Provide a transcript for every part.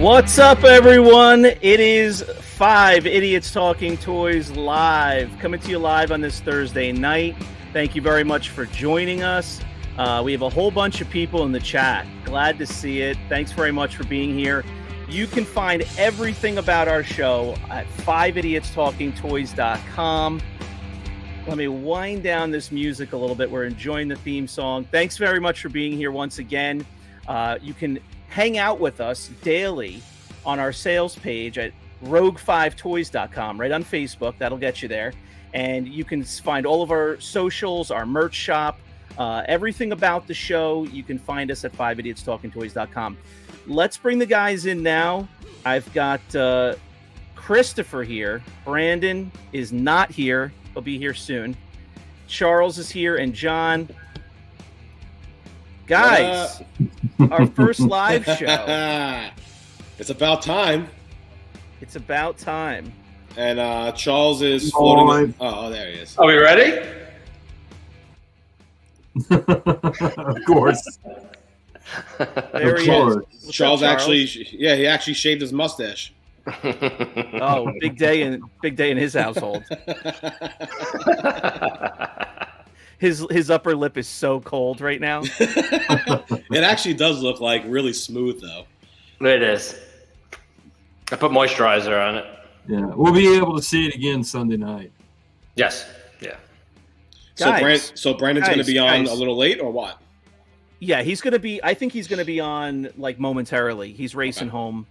What's up, everyone? It is 5 Idiots Talking Toys live, coming to you live on this Thursday night. Thank you very much for joining us. We have a whole bunch of people in the chat. Glad to see it. Thanks very much for being here. You can find everything about our show at 5idiotstalkingtoys.com. Let me wind down this music a little bit. We're enjoying the theme song. Thanks very much for being here once again. You can hang out with us daily on our sales page at rogue5toys.com, right on Facebook. That'll get you there. And you can find all of our socials, our merch shop, everything about the show. You can find us at 5idiotstalkingtoys.com. Let's bring the guys in now. I've got Christopher here. Brandon is not here. He'll be here soon. Charles is here, and John. Guys, our first live show. It's about time. It's about time. And Charles is floating. Oh, there he is. Are we ready? Of course. There he is. Charles actually, he actually shaved his mustache. Oh, big day in his household. His upper lip is so cold right now. It actually does look like really smooth, though. It is. I put moisturizer on it. Yeah, we'll be able to see it again Sunday night. Yes. Yeah. So Brandon's going to be on a little late, or what? Yeah, he's going to be. I think he's going to be on like momentarily. He's racing home.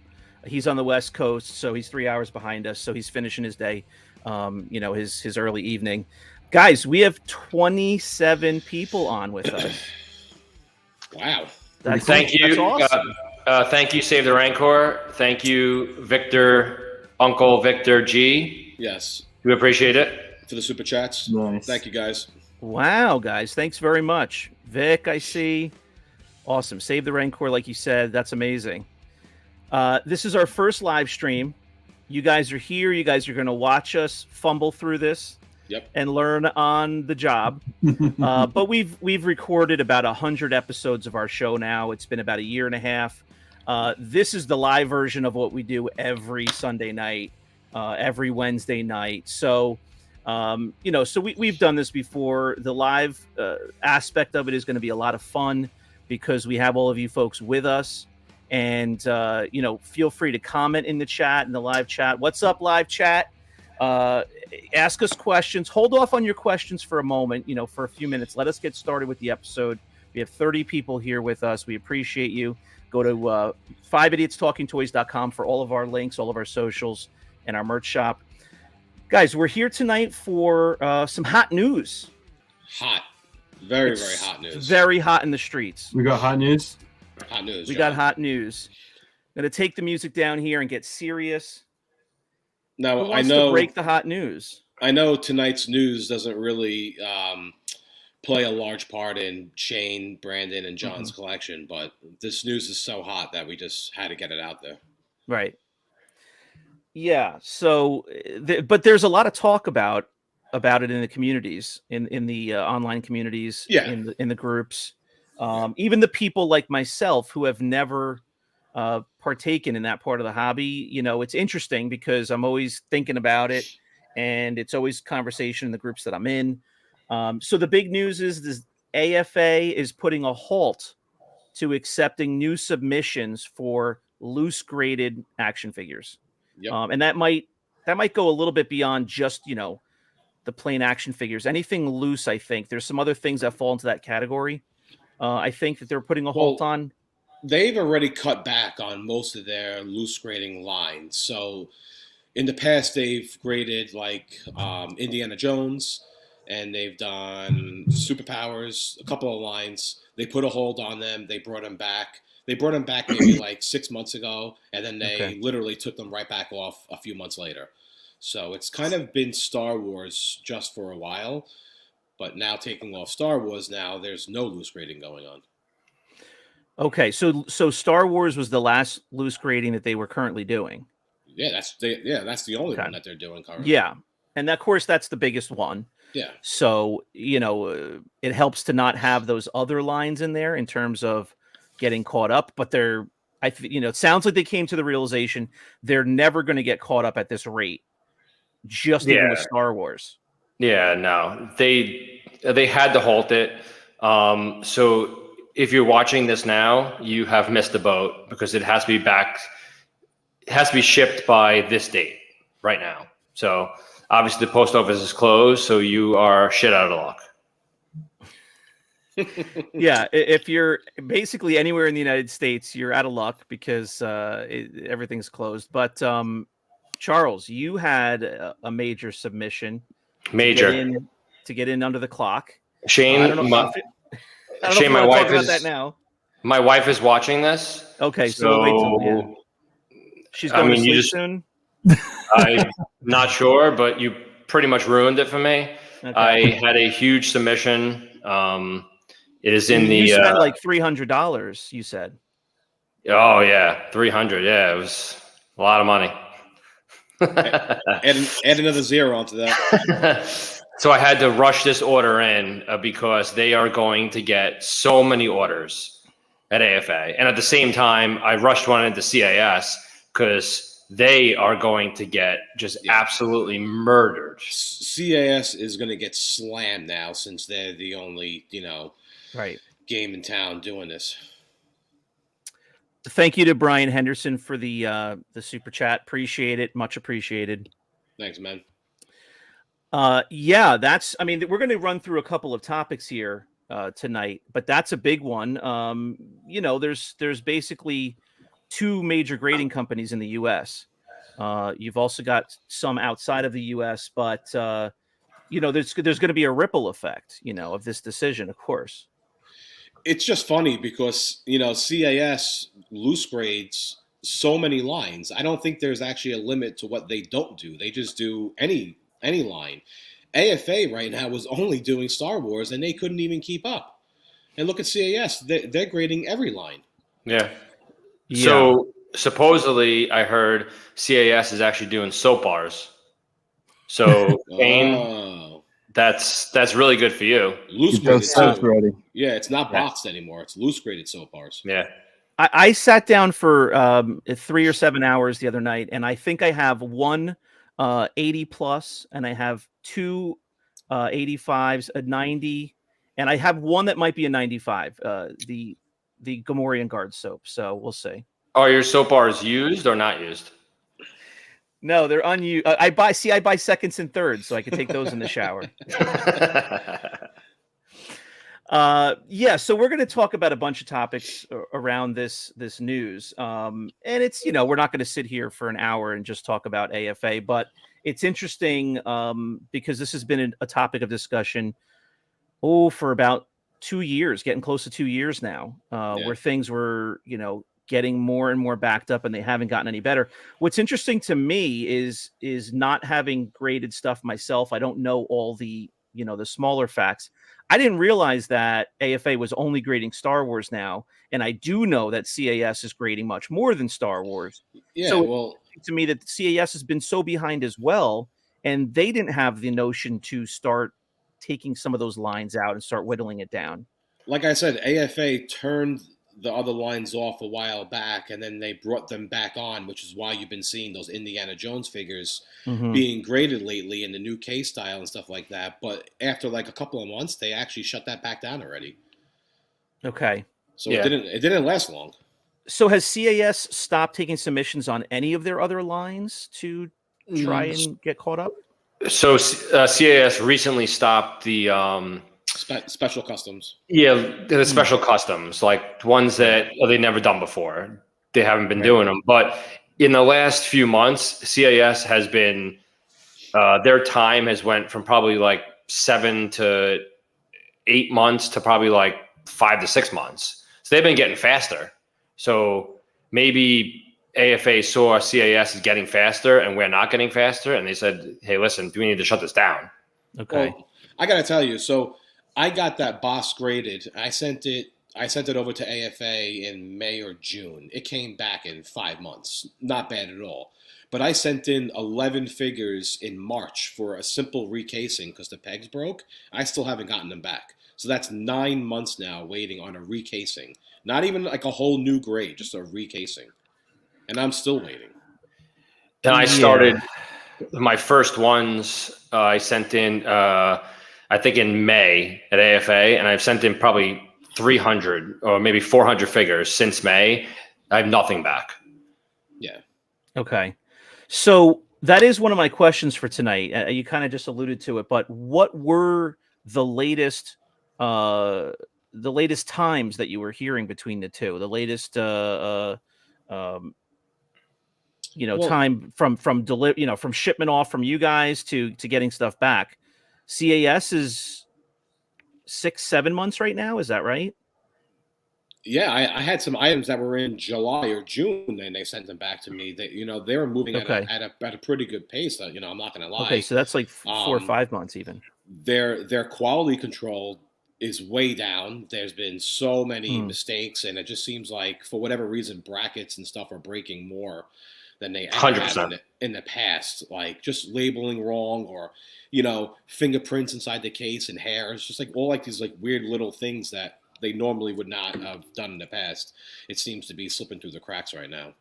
He's on the West Coast, so he's 3 hours behind us. So he's finishing his day. His early evening. Guys, we have 27 people on with us. Wow. Thank you. That's awesome. Thank you, Save the Rancor. Thank you, Uncle Victor G. Yes. We appreciate it. For the super chats. Nice. Thank you, guys. Wow, guys. Thanks very much. Vic, I see. Awesome. Save the Rancor, like you said. That's amazing. This is our first live stream. You guys are here. You guys are going to watch us fumble through this. Yep. And learn on the job. But we've recorded about 100 episodes of our show now. It's been about a year and a half. This is the live version of what we do every Sunday night, every Wednesday night. So, we've done this before. The live aspect of it is going to be a lot of fun because we have all of you folks with us. And, feel free to comment in the chat, in the live chat. What's up, live chat? Ask us questions. Hold off on your questions for a moment, for a few minutes. Let us get started with the episode. We have 30 people here with us. We appreciate you. Go to 5idiotstalkingtoys.com for all of our links, all of our socials, and our merch shop. Guys, we're here tonight for some hot news. Hot. Very, very hot news. Very hot in the streets. We got hot news? Hot news. We got hot news. I'm going to take the music down here and get serious. Now, Who wants to break the hot news? I know tonight's news doesn't really play a large part in Shane, Brandon, and John's collection, but this news is so hot that we just had to get it out there. Right. Yeah. So, but there's a lot of talk about it in the communities, in the online communities, in the groups, even the people like myself who have never partaken in that part of the hobby. It's interesting because I'm always thinking about it, and it's always conversation in the groups that I'm in. So the big news is this: AFA is putting a halt to accepting new submissions for loose graded action figures. Yep. And that might go a little bit beyond just the plain action figures. Anything loose, I think there's some other things that fall into that category. I think that they're putting a halt on. They've already cut back on most of their loose grading lines. So in the past, they've graded like Indiana Jones, and they've done Superpowers, a couple of lines. They put a hold on them. They brought them back. They brought them back maybe like 6 months ago, and then they literally took them right back off a few months later. So it's kind of been Star Wars just for a while, but now taking off Star Wars, now there's no loose grading going on. Okay, so Star Wars was the last loose grading that they were currently doing. Yeah, that's the only one that they're doing currently. Yeah, and of course that's the biggest one. Yeah. So it helps to not have those other lines in there in terms of getting caught up. But it sounds like they came to the realization they're never going to get caught up at this rate. Just even with Star Wars. Yeah, no, they had to halt it. So if you're watching this now, you have missed the boat because it has to be back. It has to be shipped by this date right now. So obviously the post office is closed, so you are shit out of luck. Yeah, if you're basically anywhere in the United States, you're out of luck because everything's closed. But Charles, you had a major submission. Major. To get in under the clock. Shane, I don't know. I don't know if my wife is that now. My wife is watching this. Okay, so wait till she's going to sleep soon. I'm not sure, but you pretty much ruined it for me. Okay. I had a huge submission. It is in you spent like $300. You said. Oh yeah, 300. Yeah, it was a lot of money. add another zero onto that. So I had to rush this order in because they are going to get so many orders at AFA. And at the same time, I rushed one into CAS because they are going to get just absolutely murdered. CAS is going to get slammed now since they're the only, game in town doing this. Thank you to Brian Henderson for the super chat. Appreciate it. Much appreciated. Thanks, man. We're going to run through a couple of topics here tonight, but that's a big one. There's basically two major grading companies in the U.S. You've also got some outside of the U.S., but there's going to be a ripple effect, of this decision, of course. It's just funny because, CAS loose grades so many lines. I don't think there's actually a limit to what they don't do. They just do any line. AFA right now was only doing Star Wars, and they couldn't even keep up. And look at CAS; they're grading every line. Yeah. So supposedly, I heard CAS is actually doing soap bars. So, that's really good for you. Loose graded soap. Yeah, it's not boxed anymore. It's loose graded soap bars. Yeah. I sat down for 3 or 7 hours the other night, and I think I have one 80 plus, and I have two 85s, a 90, and I have one that might be a 95. The Gamorrean Guard soap. So we'll see. Are your soap bars used or not used? No, they're unused. I buy seconds and thirds, so I can take those in the shower. So we're going to talk about a bunch of topics around this news. And it's, we're not going to sit here for an hour and just talk about AFA, but it's interesting because this has been a topic of discussion for about 2 years, getting close to 2 years now, where things were, getting more and more backed up, and they haven't gotten any better. What's interesting to me is not having graded stuff myself. I don't know all the the smaller facts. I didn't realize that AFA was only grading Star Wars now, and I do know that CAS is grading much more than Star Wars. Yeah, so to me that CAS has been so behind as well, and they didn't have the notion to start taking some of those lines out and start whittling it down. Like I said, AFA turned the other lines off a while back, and then they brought them back on, which is why you've been seeing those Indiana Jones figures being graded lately in the new K style and stuff like that. But after like a couple of months, they actually shut that back down already. Okay. So it didn't last long. So has CAS stopped taking submissions on any of their other lines to try and get caught up? So CAS recently stopped the special customs. Yeah, the special customs, like ones that they've never done before. They haven't been doing them. But in the last few months, CAS has been, their time has went from probably like 7 to 8 months to probably like 5 to 6 months. So they've been getting faster. So maybe AFA saw CAS is getting faster and we're not getting faster. And they said, hey, listen, do we need to shut this down? Okay. Well, I got to tell you, so I got that boss graded. I sent it over to AFA in May or June. It came back in 5 months. Not bad at all. but I sent in 11 figures in March for a simple recasing because the pegs broke. I still haven't gotten them back. So that's 9 months now waiting on a recasing. Not even like a whole new grade, just a recasing. And I'm still waiting. And I started my first ones. I sent in, I think in May at AFA, and I've sent in probably 300 or maybe 400 figures since May. I have nothing back. Yeah. Okay. So that is one of my questions for tonight. You kind of just alluded to it, but what were the latest times that you were hearing between the two? The latest time from from shipment off from you guys to getting stuff back. CAS is 6-7 months right now. Is that right? Yeah, I had some items that were in July or June, and they sent them back to me. That they were moving at a pretty good pace. I'm not going to lie. Okay, so that's like 4 or 5 months even. Their quality control is way down. There's been so many mistakes, and it just seems like for whatever reason, brackets and stuff are breaking more than they ever have in the past. Like just labeling wrong, or fingerprints inside the case and hairs, just like all like these like weird little things that they normally would not have done in the past. It seems to be slipping through the cracks right now.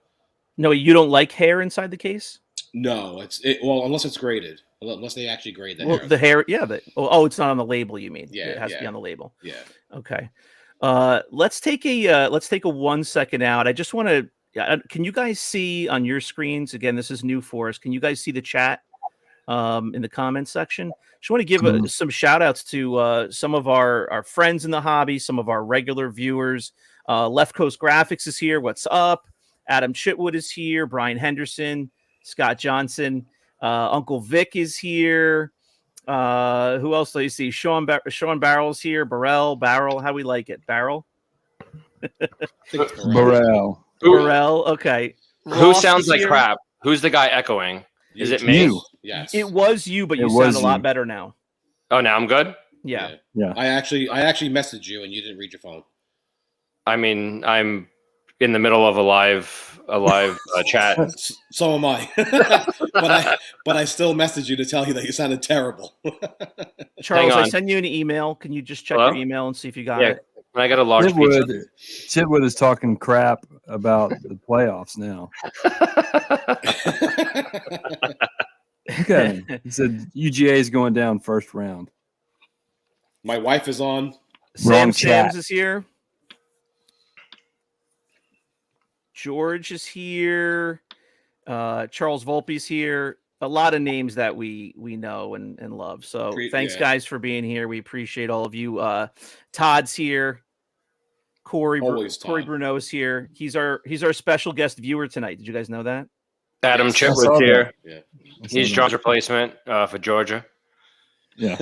No, you don't like hair inside the case? No, unless it's graded, unless they actually grade the hair. The hair, yeah. It's not on the label. You mean? Yeah, it has to be on the label. Yeah. Okay. Let's take a 1 second out. I just want to. Can you guys see on your screens? Again, this is new for us. Can you guys see the chat in the comments section? Just want to give some shout outs to some of our friends in the hobby, some of our regular viewers. Left Coast Graphics is here. What's up? Adam Chitwood is here. Brian Henderson, Scott Johnson, Uncle Vic is here. Who else do you see? Sean Barrel's here. Barrel. How we like it? Barrel. Barrel. Okay. Who sounds like crap? Who's the guy echoing? Is it me? Yes. It was you, but you sound a lot better now. Oh, now I'm good? Yeah. I actually messaged you and you didn't read your phone. I mean, I'm in the middle of a live chat. So am I. but I still messaged you to tell you that you sounded terrible. Charles, I send you an email. Can you just check your email and see if you got it? I got a large pizza. Chitwood is talking crap about the playoffs now. Okay. He said UGA is going down first round. My wife is on. Sams is here. George is here. Charles Volpe's here. A lot of names that we know and love. So thanks, guys, for being here. We appreciate all of you. Todd's here. Corey Bruno's here. He's our special guest viewer tonight. Did you guys know that? Adam Chitwood's here. Yeah. He's John's replacement for Georgia. Yeah.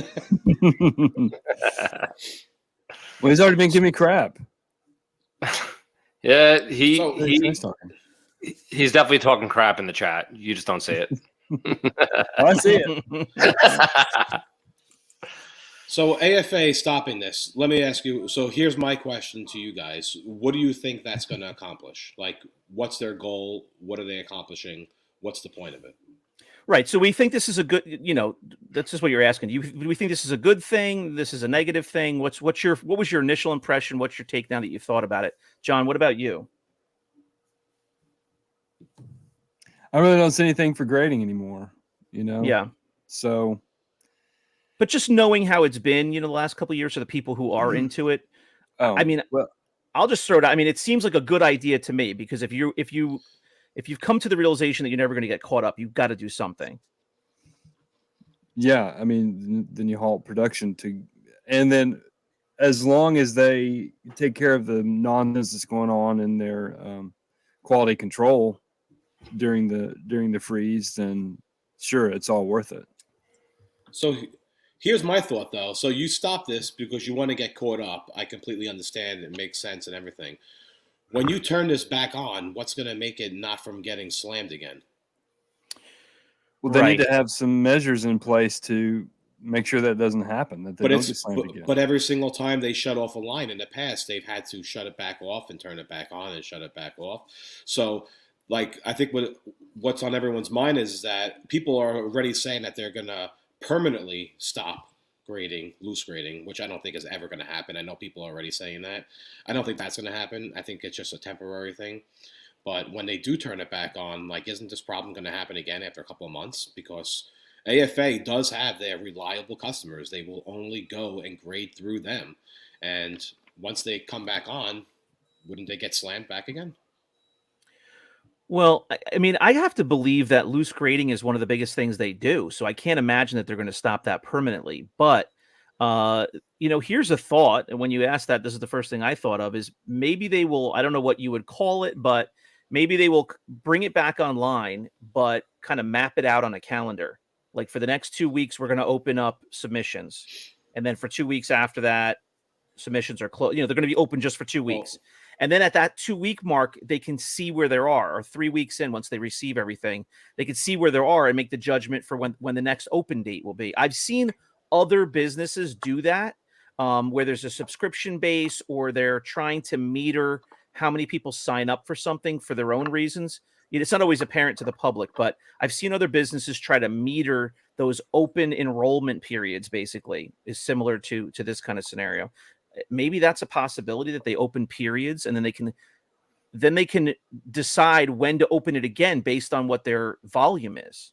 Well, he's already been giving me crap. Yeah, he's definitely talking crap in the chat. You just don't see it. I see it. So AFA stopping this. Let me ask you. So here's my question to you guys. What do you think that's going to accomplish? Like, what's their goal? What are they accomplishing? What's the point of it? Right. So we think this is a good, that's just what you're asking. Do we think this is a good thing? This is a negative thing? What was your initial impression? What's your take now that you've thought about it? John, what about you? I really don't see anything for grading anymore, Yeah. So. But just knowing how it's been, the last couple of years for the people who are into it. I'll just throw it out. I mean, it seems like a good idea to me because if you've come to the realization that you're never going to get caught up, you've got to do something. Yeah, I mean, then you halt production and then as long as they take care of the nonsense that's going on in their quality control during the freeze, then sure, it's all worth it. So here's my thought, though. So you stop this because you want to get caught up. I completely understand. It makes sense and everything. When you turn this back on, what's going to make it not from getting slammed again? Well, they need to have some measures in place to make sure that doesn't happen, that they don't get slammed again. But every single time they shut off a line in the past, they've had to shut it back off and turn it back on and shut it back off. So, like I think what's on everyone's mind is that people are already saying that they're gonna permanently stop grading, loose grading, which I don't think is ever going to happen. I know people are already saying that. I don't think that's going to happen. I think it's just a temporary thing. But when they do turn it back on, like, isn't this problem going to happen again after a couple of months? Because AFA does have their reliable customers. They will only go and grade through them. And once they come back on, wouldn't they get slammed back again? Well, I mean, I have to believe that loose grading is one of the biggest things they do. So I can't imagine that they're going to stop that permanently. But, here's a thought. And when you ask that, this is the first thing I thought of is maybe they will, I don't know what you would call it, but maybe they will bring it back online, but kind of map it out on a calendar. Like for the next 2 weeks, we're going to open up submissions. And then for 2 weeks after that, submissions are closed. They're going to be open just for 2 weeks. And then at that 2 week mark, they can see where they are, or 3 weeks in, once they receive everything, they can see where they are and make the judgment for when the next open date will be. I've seen other businesses do that, where there's a subscription base, or they're trying to meter how many people sign up for something for their own reasons. It's not always apparent to the public, but I've seen other businesses try to meter those open enrollment periods, basically, is similar to this kind of scenario. Maybe that's a possibility, that they open periods and then they can decide when to open it again based on what their volume is.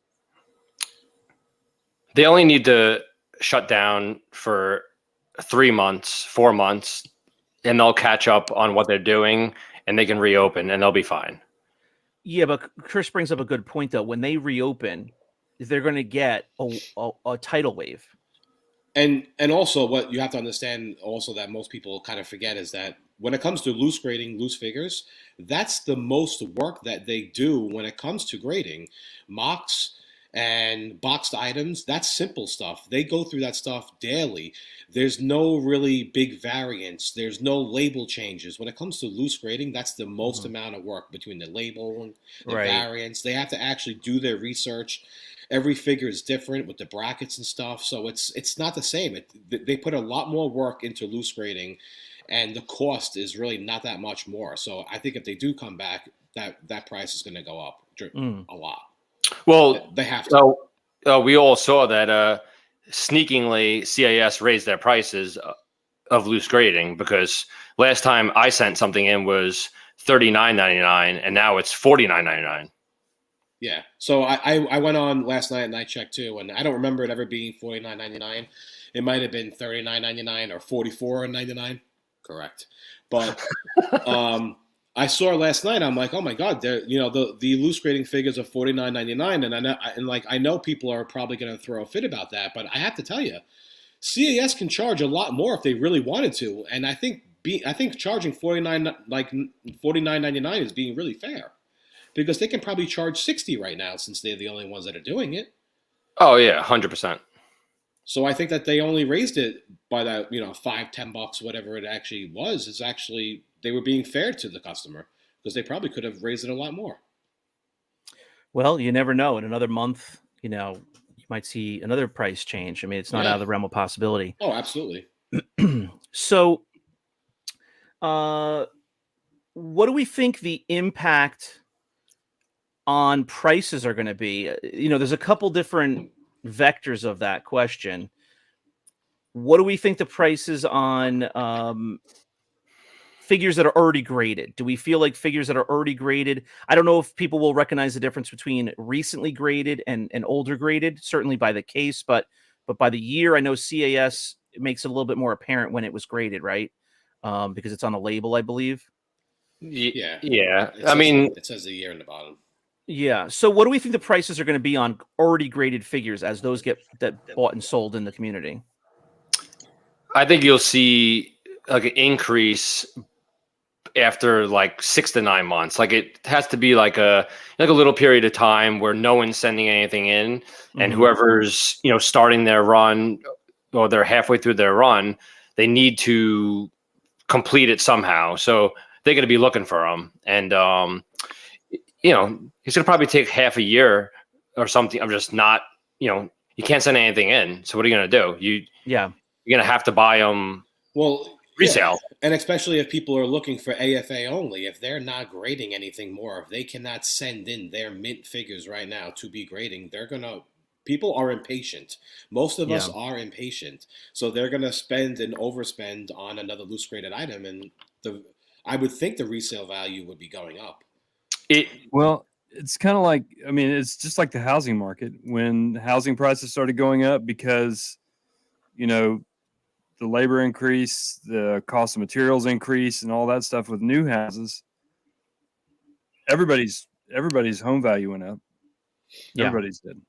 They only need to shut down for 3 months, 4 months, and they'll catch up on what they're doing, and they can reopen and they'll be fine. Yeah, but Chris brings up a good point, though. When they reopen, they're going to get a tidal wave. And also what you have to understand also that most people kind of forget is that when it comes to loose grading, loose figures, that's the most work that they do when it comes to grading. Mocks and boxed items, that's simple stuff. They go through that stuff daily. There's no really big variance. There's no label changes. When it comes to loose grading, that's the most amount of work between the label and the variance. They have to actually do their research. Every figure is different with the brackets and stuff, so it's not the same. They put a lot more work into loose grading, and the cost is really not that much more. So I think if they do come back, that price is going to go up a lot. Well, they have to. We all saw that sneakingly CAS raised their prices of loose grading, because last time I sent something in was $39.99, and now it's $49.99. Yeah, so I went on last night and I checked too, and I don't remember it ever being $49.99. It might have been $39.99 or $44.99. Correct, but I saw last night. I'm like, oh my god, the loose grading figures are $49.99, and I know people are probably going to throw a fit about that, but I have to tell you, CAS can charge a lot more if they really wanted to, and I think charging $49.99 is being really fair. Because they can probably charge $60 right now, since they're the only ones that are doing it. Oh yeah, 100%. So I think that they only raised it by that, $5-10, whatever it actually was. Is actually they were being fair to the customer, because they probably could have raised it a lot more. Well, you never know. In another month, you might see another price change. I mean, it's not out of the realm of possibility. Oh, absolutely. So, what do we think the impact on prices are going to be? There's a couple different vectors of that question. What do we think the prices on figures that are already graded? Do we feel like figures that are already graded? I don't know if people will recognize the difference between recently graded and older graded, certainly by the case, but by the year. I know CAS makes it a little bit more apparent when it was graded, right? Because it's on the label, I believe. Yeah. It says the year in the bottom. Yeah. So what do we think the prices are going to be on already graded figures as those get bought and sold in the community? I think you'll see like an increase after like 6 to 9 months. Like it has to be like a little period of time where no one's sending anything in, and whoever's starting their run, or they're halfway through their run, they need to complete it somehow. So they're going to be looking for them, and it's going to probably take half a year or something. I'm just not, you can't send anything in. So what are you going to do? You're going to have to buy them. Well, resale. And especially if people are looking for AFA only, if they're not grading anything more, if they cannot send in their mint figures right now to be grading, people are impatient. Most of us are impatient. So they're going to spend and overspend on another loose graded item. And I would think the resale value would be going up. Well, it's kind of like, I mean, it's just like the housing market. When housing prices started going up because, the labor increase, the cost of materials increase, and all that stuff with new houses, everybody's home value went up. Yeah. Everybody's did.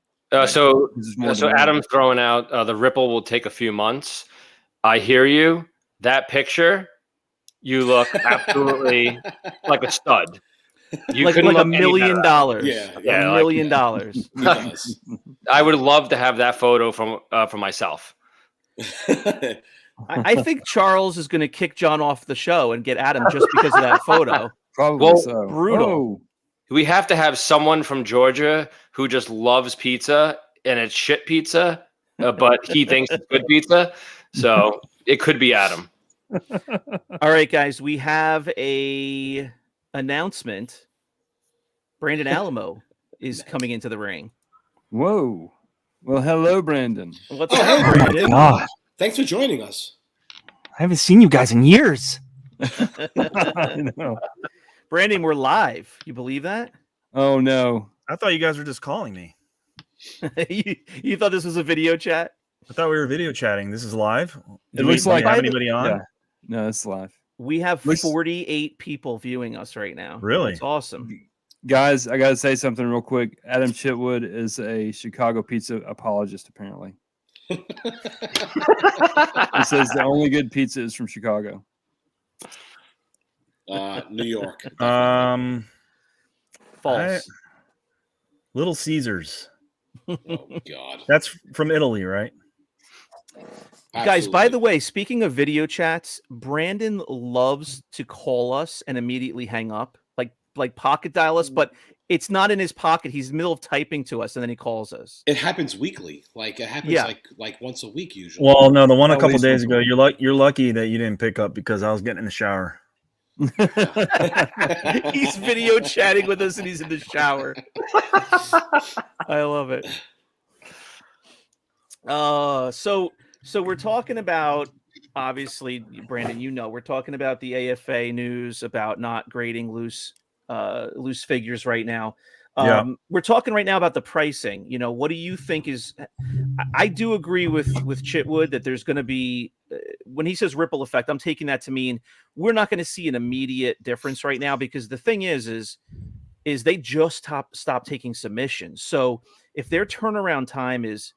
So demand. Adam's throwing out the ripple will take a few months. I hear you. That picture, you look absolutely like a stud. You like couldn't $1 look million. Yeah, $1 million. I would love to have that photo for myself. I think Charles is going to kick John off the show and get Adam just because of that photo. Probably so. Brutal. Whoa. We have to have someone from Georgia who just loves pizza and it's shit pizza, but he thinks it's good pizza. So it could be Adam. All right, guys, we have a announcement. Brandon Alamo is coming into the ring. Whoa. Well, hello, Brandon. What's up, Brandon? God, Thanks for joining us. I haven't seen you guys in years. I know. Brandon, we're live. You believe that? Oh, no. I thought you guys were just calling me. you thought this was a video chat? I thought we were video chatting. This is live. It looks like have anybody on? Yeah. No, it's live. We have Looks- 48 people viewing us right now. Really? It's awesome. Guys, I got to say something real quick. Adam Chitwood is a Chicago pizza apologist, apparently. He says the only good pizza is from Chicago. New York. False. Little Caesars. Oh, God. That's from Italy, right? Guys, by the way, speaking of video chats, Brandon loves to call us and immediately hang up, like pocket dial us, but it's not in his pocket. He's in the middle of typing to us, and then he calls us. It happens weekly. Like it happens like once a week usually. Well, no, the one a At couple least days once ago. You're lucky that you didn't pick up because I was getting in the shower. He's video chatting with us, and he's in the shower. I love it. So we're talking about, obviously, Brandon, we're talking about the AFA news about not grading loose figures right now. We're talking right now about the pricing. What do you think is? I do agree with Chitwood that there's going to be, when he says ripple effect, I'm taking that to mean we're not going to see an immediate difference right now, because the thing is they just stop taking submissions. So if their turnaround time is,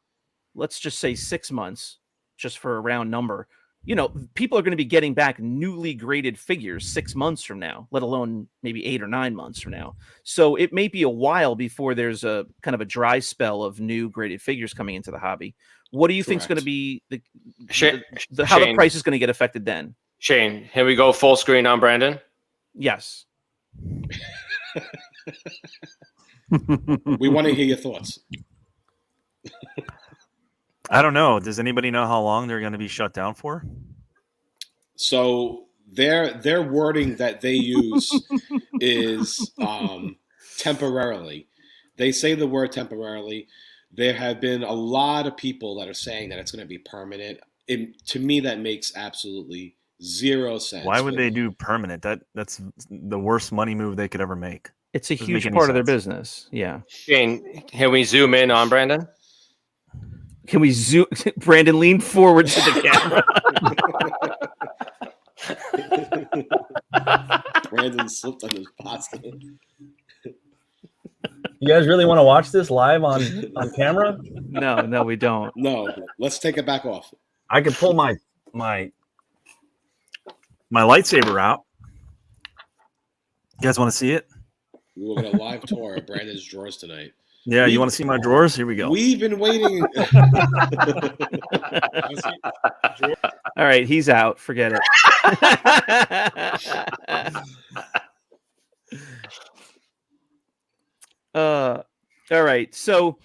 let's just say 6 months, just for a round number, people are going to be getting back newly graded figures 6 months from now, let alone maybe 8 or 9 months from now. So it may be a while before there's a kind of a dry spell of new graded figures coming into the hobby. What do you think is going to be how the price is going to get affected then? Shane, here we go full screen on Brandon. Yes. We want to hear your thoughts. I don't know. Does anybody know how long they're going to be shut down for? So their wording that they use is temporarily. They say the word temporarily. There have been a lot of people that are saying that it's going to be permanent. To me, that makes absolutely zero sense. Why would they do permanent? That's the worst money move they could ever make. It's a Doesn't huge make any part of their sense. business. Yeah. Shane, can we zoom in on Brandon? Can we zoom? Brandon, lean forward to the camera. Brandon slipped on his pasta. You guys really want to watch this live on camera? No, we don't. No, let's take it back off. I could pull my lightsaber out. You guys want to see it? We will get a live tour of Brandon's drawers tonight. Yeah, you want to see my drawers? Here we go. We've been waiting. All right, he's out. Forget it. All right. So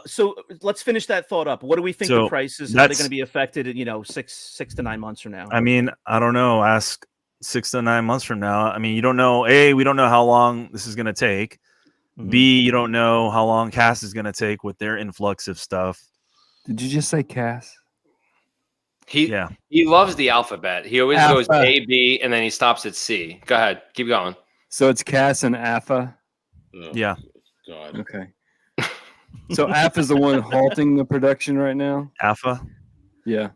So let's finish that thought up. What do we think So the prices? How they're that's- going to be affected? Six to 9 months from now. I mean, I don't know. Ask 6 to 9 months from now. I mean, you don't know. A, we don't know how long this is going to take. Mhm. B, you don't know how long Cass is going to take with their influx of stuff. Did you just say Cass? He loves the alphabet. He always goes Alpha. A, B, and then he stops at C. Go ahead, keep going. So it's Cass and AFA. Oh, Yeah. God. Okay. So AFA is the one halting the production right now. AFA. Yeah.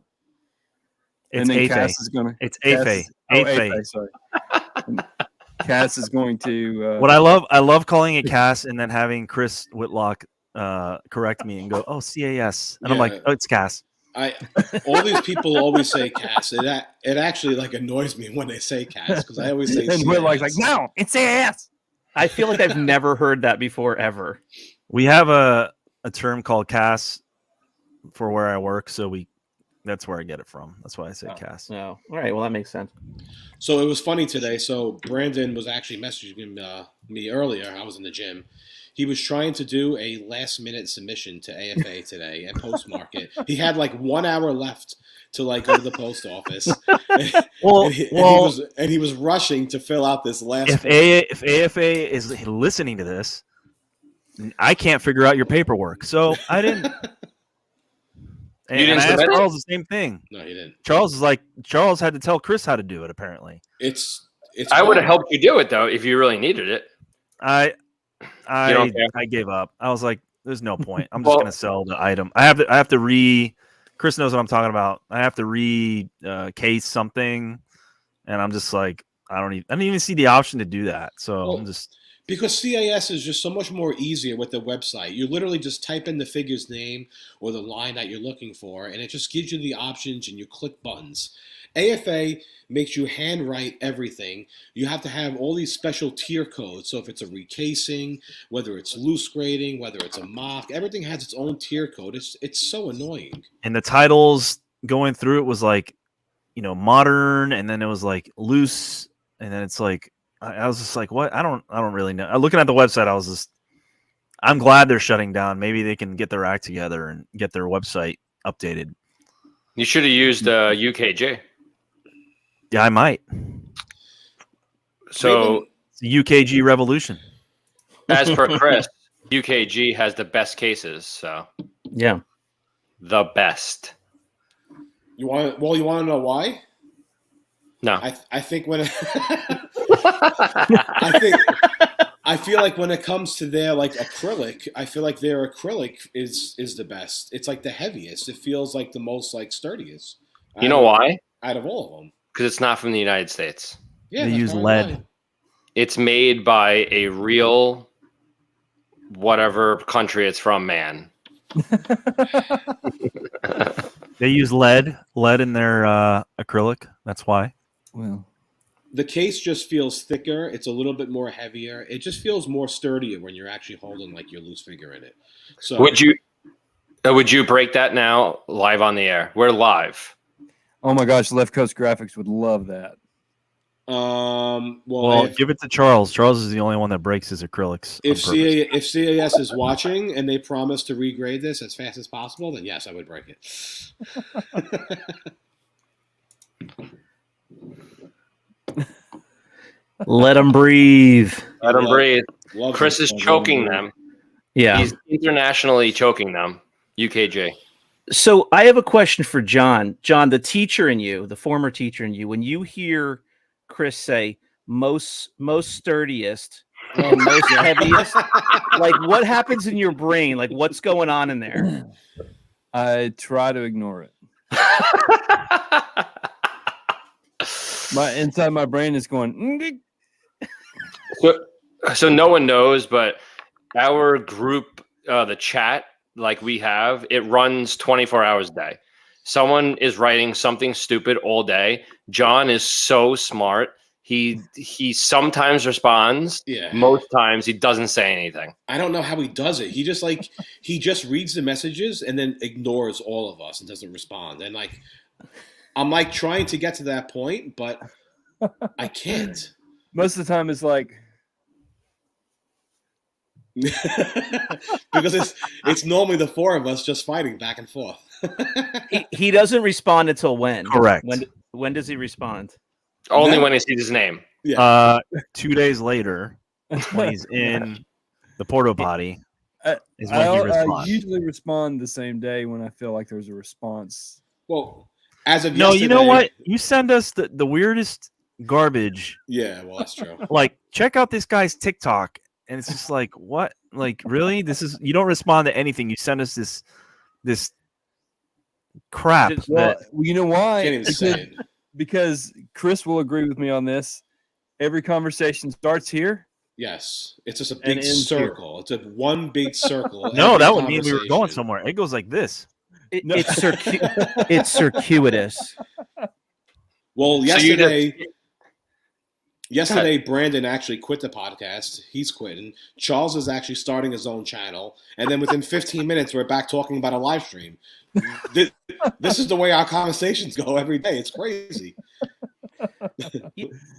It's and then AFA. Cass is going to. It's AFA. AFA. Sorry. And Cass is going to. What I love calling it Cass and then having Chris Whitlock correct me and go, "Oh, CAS," and I'm like, "Oh, it's Cass." All these people always say Cass. It actually like annoys me when they say Cass because I always say. And Whitlock's like, "No, it's CAS." I feel like I've never heard that before ever. We have a term called Cass for where I work, so that's where I get it from. That's why I say Cass. No. All right. Well, that makes sense. So it was funny today. So Brandon was actually messaging me earlier. I was in the gym. He was trying to do a last-minute submission to AFA today and postmark it. He had like 1 hour left to like go to the post office. And he was rushing to fill out this last. If AFA is listening to this, I can't figure out your paperwork, so I didn't. And didn't I asked submit it? Charles the same thing. No, he didn't. Charles had to tell Chris how to do it. Apparently, It's. I would have helped you do it though if you really needed it. I don't care? gave up. I was like, "There's no point. I'm just gonna sell the item. I have to Chris knows what I'm talking about. I have to case something, and I'm just like, I didn't even see the option to do that. So I'm just. Because CAS is just so much more easier with the website. You literally just type in the figure's name or the line that you're looking for, and it just gives you the options and you click buttons. AFA makes you handwrite everything. You have to have all these special tier codes. So if it's a recasing, whether it's loose grading, whether it's a mock, everything has its own tier code. It's so annoying. And the titles going through it was like, modern, and then it was like loose, and then it's like. I was just like, what? I don't really know. Looking at the website, I'm glad they're shutting down. Maybe they can get their act together and get their website updated. You should have used UKG. Yeah, I might. So it's the UKG revolution. as per Chris, UKG has the best cases. So Yeah. the best. You want to know why? No. I think when I feel like when it comes to their like acrylic, I feel like their acrylic is the best. It's like the heaviest. It feels like the most like sturdiest. You know why? Out of all of them. Because it's not from the United States. Yeah, They that's use probably lead. why. It's made by a real whatever country it's from, man. They use lead in their acrylic. That's why. Well, The case just feels thicker. It's a little bit more heavier. It just feels more sturdier when you're actually holding like your loose figure in it. So Would you break that now live on the air? We're live. oh my gosh, Left Coast Graphics would love that. well, Give it to Charles. Charles is the only one that breaks his acrylics. if on purpose. CAS is watching and they promise to regrade this as fast as possible, then yes, I would break it. Let them breathe. Let them breathe. Love Chris it. is choking them. Yeah. He's internationally choking them. UKJ. So I have a question for John. John, the teacher in you, the former teacher in you, when you hear Chris say most sturdiest and most heaviest, like what happens in your brain? Like what's going on in there? I try to ignore it. Inside my brain is going. So no one knows, but our group, the chat, like we have, it runs 24 hours a day. Someone is writing something stupid all day. John is so smart. He sometimes responds. Yeah. Most times he doesn't say anything. I don't know how he does it. He just reads the messages and then ignores all of us and doesn't respond. And like I'm like trying to get to that point, but I can't. Most of the time, it's like, Because it's normally the four of us just fighting back and forth. He doesn't respond until when? Correct. When does he respond? Only Then- when he sees his name. Yeah. 2 days later, when he's in the porta potty, is when he I responds. usually respond the same day when I feel like there's a response. Well, as of No, yesterday, you know what? You send us the weirdest garbage. Yeah, well, that's true. Like, check out this guy's TikTok, and it's just like, what? Like, really? You don't respond to anything. You send us this crap. Well, you know why? Can't even say it. Because Chris will agree with me on this. Every conversation starts here. Yes, it's just a And big ends circle. It's a one big circle. No, every that would mean we were going conversation. somewhere. It goes like this. It's circuitous. Well, So you yesterday, Brandon actually quit the podcast. He's quitting. Charles is actually starting his own channel, and then within 15 minutes, we're back talking about a live stream. This is the way our conversations go every day. It's crazy.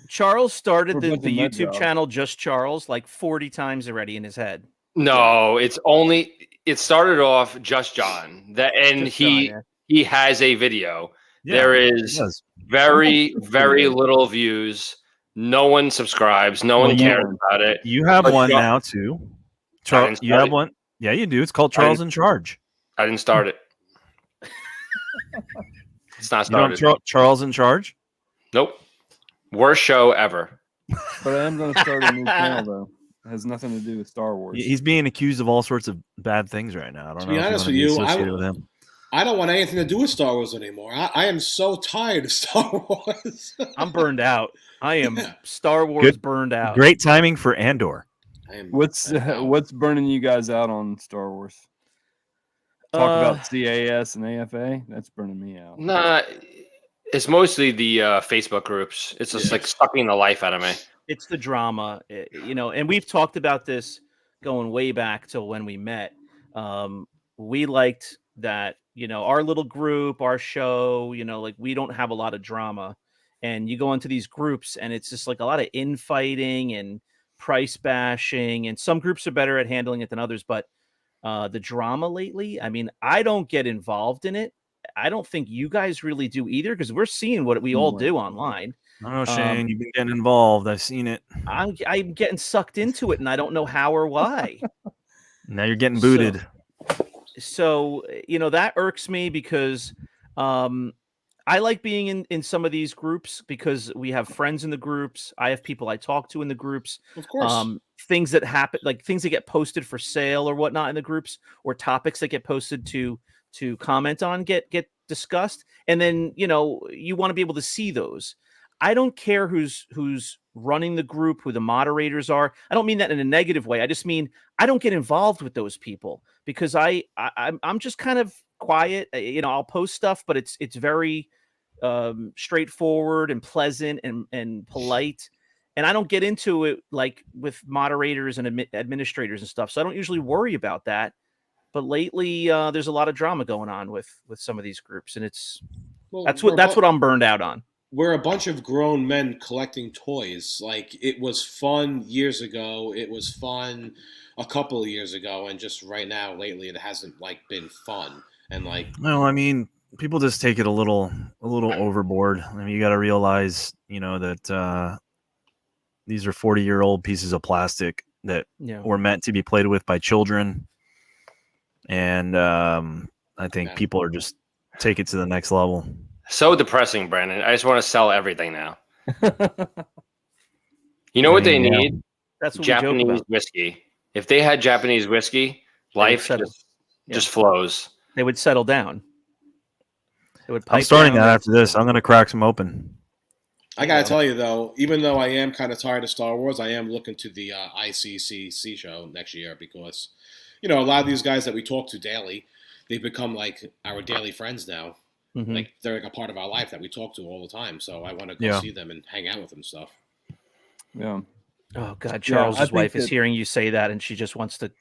Charles started We're the both in that YouTube job. channel Just Charles like 40 times already in his head. No, it started off just John. And Just John, yeah. he has a video. Yeah, There it is does. very, very little views. No one subscribes. No one Well, cares about it. You have But one Char- now too. I Charles, didn't you start have it. one. Yeah, you do. It's called Charles in Charge. I didn't start it. It's not You don't started. Charles in Charge. Nope. Worst show ever. But I am going to start a new channel, though. It has nothing to do with Star Wars. He's being accused of all sorts of bad things right now. I don't To know. be if honest wanna with you, associated with him. I don't want anything to do with Star Wars anymore. I am so tired of Star Wars. I'm burned out. I am Yeah. Star Wars Good- burned out. Great timing for Andor. I am What's burning you guys out on Star Wars? Talk about CAS and AFA. That's burning me out. Nah, it's mostly the Facebook groups. It's just like sucking the life out of me. It's the drama, and we've talked about this going way back till when we met. We liked that, our little group, our show, like we don't have a lot of drama, and you go into these groups and it's just like a lot of infighting and price bashing, and some groups are better at handling it than others, but the drama lately, I mean, I don't get involved in it. I don't think you guys really do either, because we're seeing what we all do online. Oh, Shane, you've been getting involved. I've seen it. I'm getting sucked into it, and I don't know how or why. Now you're getting booted. So that irks me, because I like being in some of these groups because we have friends in the groups. I have people I talk to in the groups. Of course. Things that happen, like things that get posted for sale or whatnot in the groups, or topics that get posted to comment on get discussed, and then you want to be able to see those. I don't care who's running the group, who the moderators are. I don't mean that in a negative way. I just mean I don't get involved with those people, because I'm just kind of quiet. I'll post stuff, but it's very straightforward and pleasant and polite, and I don't get into it like with moderators and administrators and stuff. So I don't usually worry about that. But lately, there's a lot of drama going on with some of these groups, and that's what I'm burned out on. We're a bunch of grown men collecting toys. Like, it was fun years ago. It was fun a couple of years ago, and just right now, lately, it hasn't been fun. And well, I mean, people just take it a little overboard. I mean, you got to realize, that these are 40-year-old pieces of plastic that were meant to be played with by children, and I think people are just take it to the next level. So depressing, Brandon. I just want to sell everything now. You know what they need? That's what we joke Japanese about. whiskey. If they had Japanese whiskey, life just flows. They would settle down. They would. I'm starting that after this. I'm going to crack some open. I gotta tell you though, even though I am kind of tired of Star Wars, I am looking to the ICCC show next year, because a lot of these guys that we talk to daily, they've become like our daily friends now. Mm-hmm. Like, they're like a part of our life that we talk to all the time. So I want to go see them and hang out with them and stuff. Yeah. Oh God, Charles's wife is hearing you say that, and she just wants to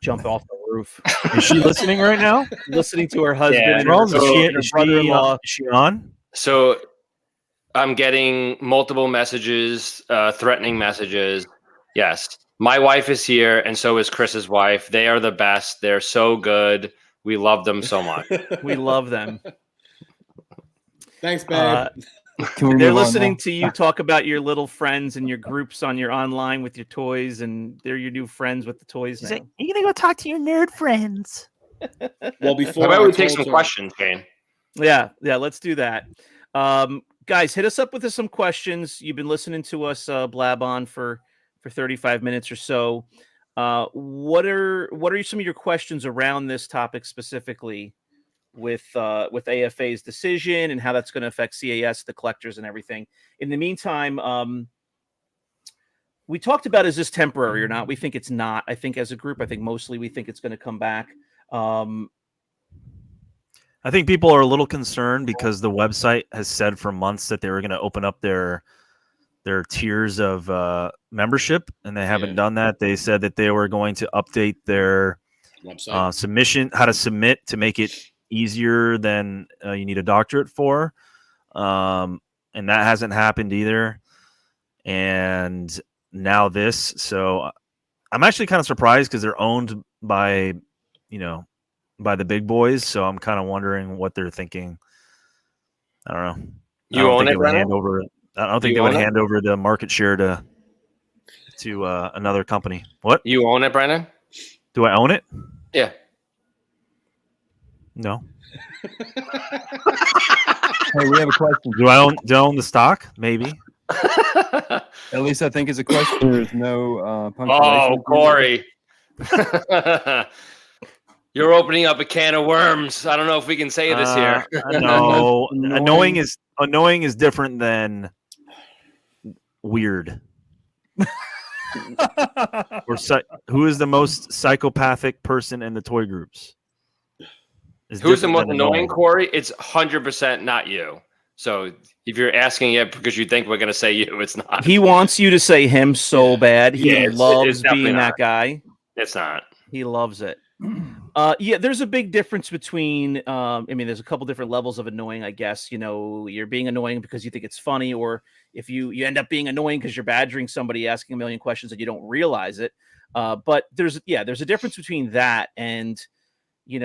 jump off the roof. Is she listening right now? Listening to her husband. Yeah, and Charles, her brother-in-law. is she on? So I'm getting multiple messages, threatening messages. Yes. My wife is here, and so is Chris's wife. They are the best. They're so good. We love them so much. We love them. Thanks, babe. Can we They're move on listening now? to you talk about your little friends and your groups on your online with your toys, and they're your new friends with the toys She's now. like, "You're gonna go talk to your nerd friends." Well, How before about I we take told some her- questions, Kane? Yeah, let's do that. Guys, hit us up with some questions. You've been listening to us blab on for 35 minutes or so. What are some of your questions around this topic specifically with AFA's decision and how that's going to affect CAS, the collectors, and everything? In the meantime, we talked about, is this temporary or not? We think it's not. I think as a group, mostly we think it's going to come back. I think people are a little concerned because the website has said for months that they were going to open up their tiers of membership, and they haven't done that. They said that they were going to update their website. submission, how to submit to make it easier than you need a doctorate for, and that hasn't happened either. And now this, so I'm actually kind of surprised because they're owned by, by the big boys. So I'm kind of wondering what they're thinking. I don't know. You own it, Brennan? I don't think they would hand over the market share to another company. What? You own it, Brennan? Do I own it? Yeah. No. Hey, we have a question. Do I own the stock? Maybe. At least I think it's a question. There's no punctuation. Oh, Corey. You're opening up a can of worms. I don't know if we can say this here. No. Annoying is different than weird. Who is the most psychopathic person in the toy groups? Who's the most annoying, Corey? It's 100% not you. So if you're asking it because you think we're going to say you, it's not. He wants you to say him so bad. He Yeah, loves it's definitely being not. that guy. It's not. He loves it. Yeah, there's a big difference between there's a couple different levels of annoying, I guess. You're being annoying because you think it's funny, or if you end up being annoying because you're badgering somebody, asking a million questions and you don't realize it. But there's a difference between that and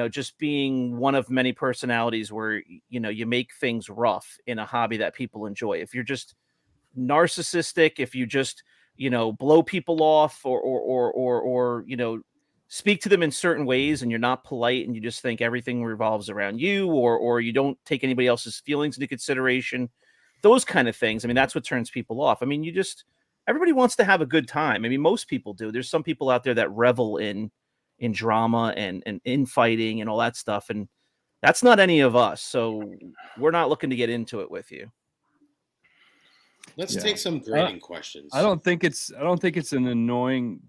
just being one of many personalities where you make things rough in a hobby that people enjoy. If you're just narcissistic, if you just blow people off or speak to them in certain ways and you're not polite and you just think everything revolves around you, or you don't take anybody else's feelings into consideration, those kind of things, that's what turns people off. Everybody wants to have a good time. Most people do. There's some people out there that revel in drama and infighting and all that stuff, and that's not any of us, so we're not looking to get into it with you. Let's take some grading questions. I don't think it's an annoying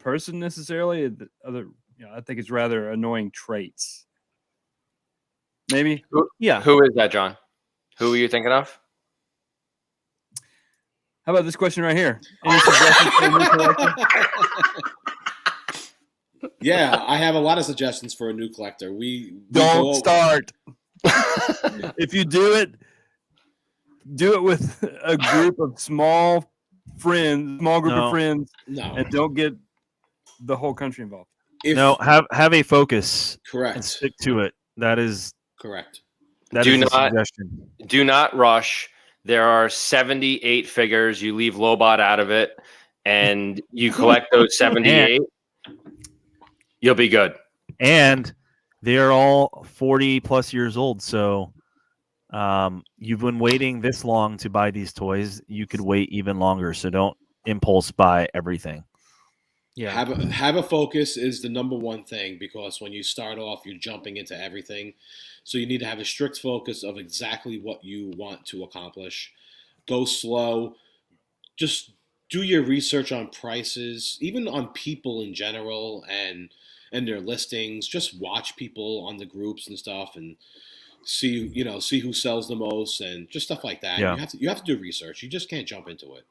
person necessarily. I think it's rather annoying traits. Maybe. Yeah. Who is that, John? Who are you thinking of? How about this question right here? Any suggestions for a new collector? Yeah, I have a lot of suggestions for a new collector. We Don't start. If you do it with a group of small group of friends, and don't get the whole country involved. Have a focus. Correct. And stick to it. That is correct. Do not rush. There are 78 figures. You leave Lobot out of it, and you collect those 78. You'll be good. And they're all 40 plus years old. So you've been waiting this long to buy these toys. You could wait even longer. So don't impulse buy everything. Yeah. Have a focus is the number one thing, because when you start off, you're jumping into everything. So you need to have a strict focus of exactly what you want to accomplish. Go slow. Just do your research on prices, even on people in general and their listings. Just watch people on the groups and stuff and see who sells the most and just stuff like that. Yeah. You have to do research. You just can't jump into it.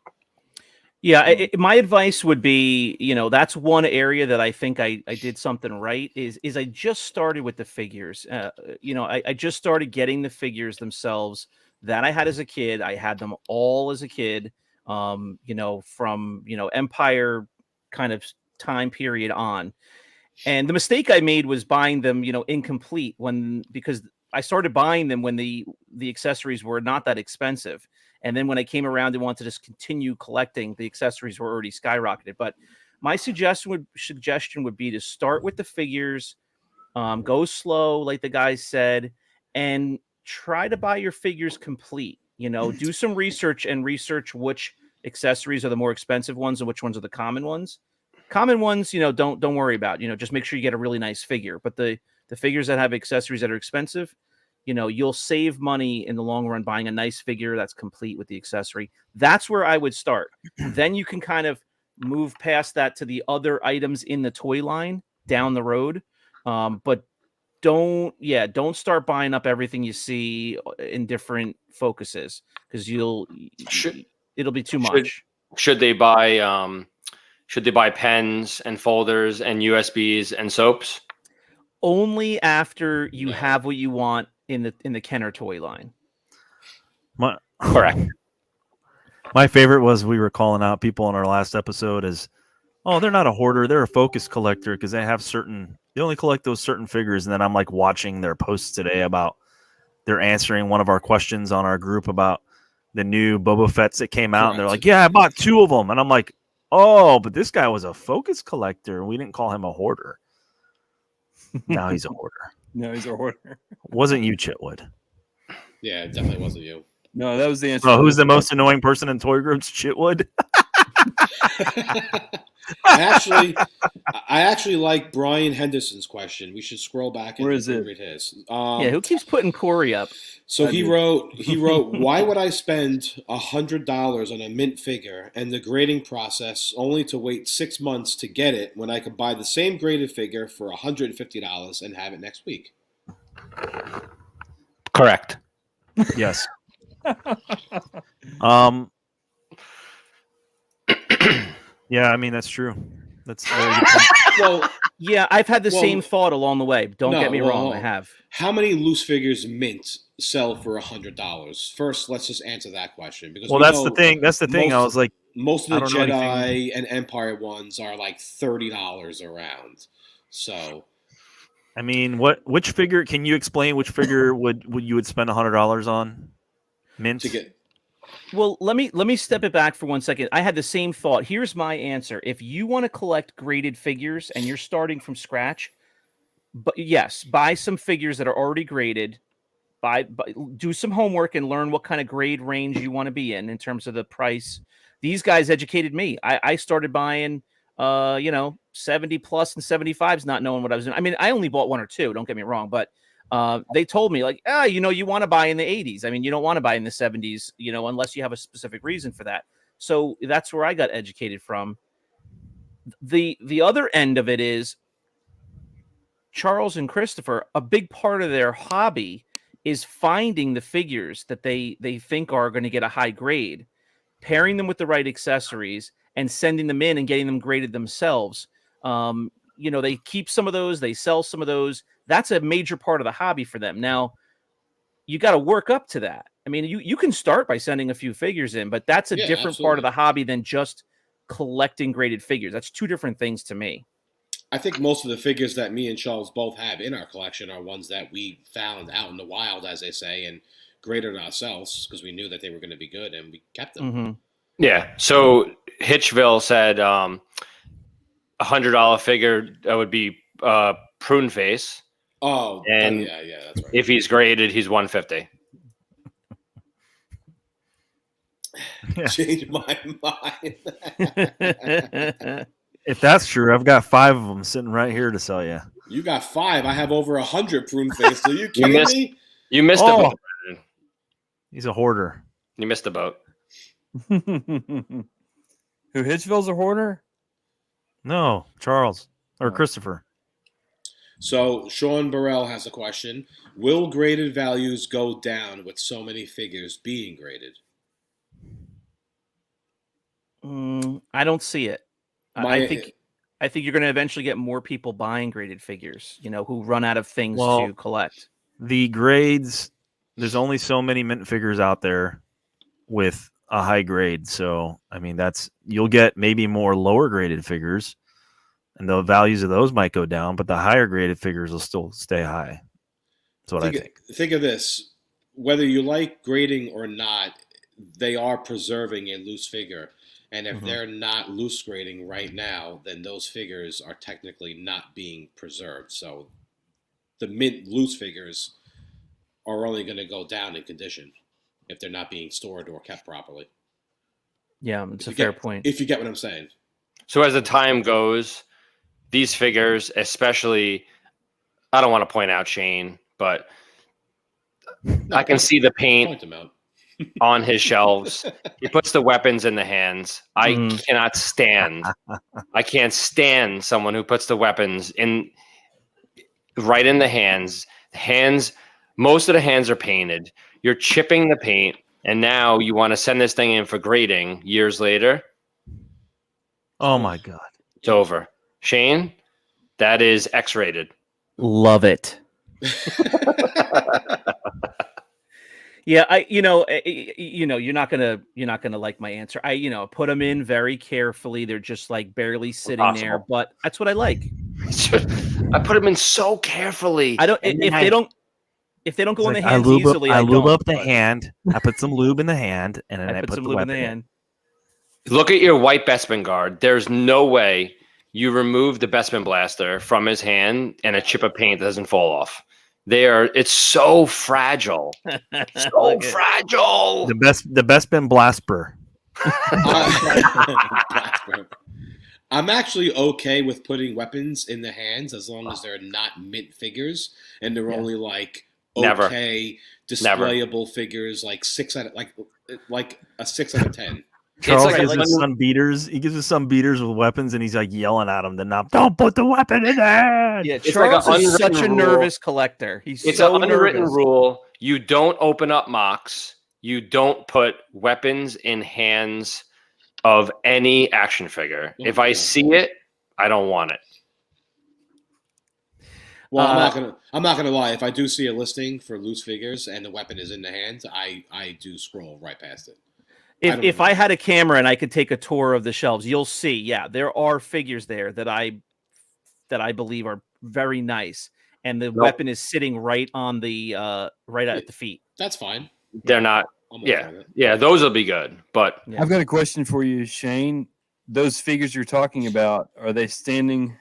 Yeah, my advice would be, that's one area that I think I did something right is I just started with the figures. I just started getting the figures themselves that I had as a kid. I had them all as a kid, from Empire kind of time period on. And the mistake I made was buying them, incomplete because I started buying them when the accessories were not that expensive. And then when I came around and wanted to just continue collecting, the accessories were already skyrocketed. But my suggestion would be to start with the figures, go slow, like the guys said, and try to buy your figures complete. Do some research which accessories are the more expensive ones and which ones are the common ones. Common ones, don't worry about. Just make sure you get a really nice figure. But the figures that have accessories that are expensive, you'll save money in the long run buying a nice figure that's complete with the accessory. That's where I would start. Then you can kind of move past that to the other items in the toy line down the road. But don't start buying up everything you see in different focuses, because it'll be too much. Should they buy pens and folders and USBs and soaps? Only after you have what you want in the Kenner toy line. Correct. My favorite was we were calling out people in our last episode as, oh, they're not a hoarder, they're a focus collector because they only collect those certain figures. And then I'm like watching their posts today about they're answering one of our questions on our group about the new Boba Fett's that came out. And they're like, yeah, I bought 2 of them. And I'm like, oh, but this guy was a focus collector. We didn't call him a hoarder. Now he's a hoarder. No, he's a hoarder. Wasn't you, Chitwood? Yeah, it definitely wasn't you. No, that was the answer. Oh, who's the most annoying person in toy groups? Chitwood? I actually like Brian Henderson's question. We should scroll back and read his. Who keeps putting Corey up? So he wrote, why would I spend $100 on a mint figure and the grading process only to wait 6 months to get it when I could buy the same graded figure for $150 and have it next week? Correct. Yes. Yeah, I mean, that's true. That's very good point. Well, yeah, I've had the same thought along the way. Don't get me wrong, I have. How many loose figures mint sell for $100? First, let's just answer that question. Because that's the thing. That's the thing. I was like, most of the Jedi and Empire ones are like $30 around. So, I mean, which figure? Can you explain which figure would you would spend $100 on? Mint. To get. Well, let me step it back for 1 second. I had the same thought. Here's my answer. If you want to collect graded figures and you're starting from scratch, but yes, buy some figures that are already graded. Do some homework and learn what kind of grade range you want to be in terms of the price. These guys educated me. I started buying 70 plus and 75s, not knowing what I was doing. I mean, I only bought 1 or 2, don't get me wrong, but they told me like, you want to buy in the 80s. I mean, you don't want to buy in the 70s, unless you have a specific reason for that. So that's where I got educated from. The other end of it is Charles and Christopher, a big part of their hobby is finding the figures that they think are going to get a high grade, pairing them with the right accessories, and sending them in and getting them graded themselves. They keep some of those, they sell some of those. That's a major part of the hobby for them. Now, you got to work up to that. I mean, you can start by sending a few figures in, but that's a different part of the hobby than just collecting graded figures. That's 2 different things to me. I think most of the figures that me and Charles both have in our collection are ones that we found out in the wild, as they say, and graded ourselves because we knew that they were going to be good, and we kept them. Mm-hmm. Yeah. So Hitchville said $100 figure that would be prune face. Oh, and yeah, that's right. If he's graded, he's $150. Change my mind. If that's true, I've got 5 of them sitting right here to sell you. You got 5. I have over 100 prune face. Are you kidding me? You missed the boat. He's a hoarder. You missed the boat. Who, Hitchville's a hoarder? No, Charles or Christopher. So Sean Burrell has a question. Will graded values go down with so many figures being graded? I don't see it. I think you're going to eventually get more people buying graded figures, who run out of things to collect. The grades, there's only so many mint figures out there with a high grade. So I mean, you'll get maybe more lower graded figures, and the values of those might go down, but the higher graded figures will still stay high. That's what I think. Think of this: whether you like grading or not, they are preserving a loose figure. And if they're not loose grading right now, then those figures are technically not being preserved. So the mint loose figures are only going to go down in condition if they're not being stored or kept properly. Yeah, it's a fair point. If you get what I'm saying. So as the time goes, these figures, especially, I don't want to point out Shane, but I can see the paint Point them out. on his shelves. He puts the weapons in the hands. I cannot stand. I can't stand someone who puts the weapons right in the hands. Most of the hands are painted. You're chipping the paint, and now you want to send this thing in for grading years later. Oh my God. It's over. Shane, that is X-rated. Love it. Yeah, you're not gonna like my answer. I put them in very carefully. They're just like barely sitting there, but that's what I like. I put them in so carefully. I don't if they don't go in the hands easily. I lube up the hand. I put some lube in the hand, and then I put some lube in the hand. Look at your white Bestman guard. There's no way you remove the Bestman blaster from his hand and a chip of paint doesn't fall off. It's so fragile. So fragile. The Bestman Blasper. I'm actually okay with putting weapons in the hands as long as they're not mint figures and they're only like displayable figures, like a 6 out of 10. Charles gives his son beaters. He gives his son beaters with weapons, and he's like yelling at him to not. Don't put the weapon in there. Yeah, Charles is such a nervous collector. It's an unwritten rule. You don't open up mocks. You don't put weapons in hands of any action figure. If I see it, I don't want it. Well, I'm not gonna lie. If I do see a listing for loose figures and the weapon is in the hands, I do scroll right past it. If I had a camera and I could take a tour of the shelves, you'll see. Yeah, there are figures there that I believe are very nice, and the weapon is sitting right on the right at the feet. That's fine. They're not. Yeah, those will be good. But I've got a question for you, Shane. Those figures you're talking about, are they standing?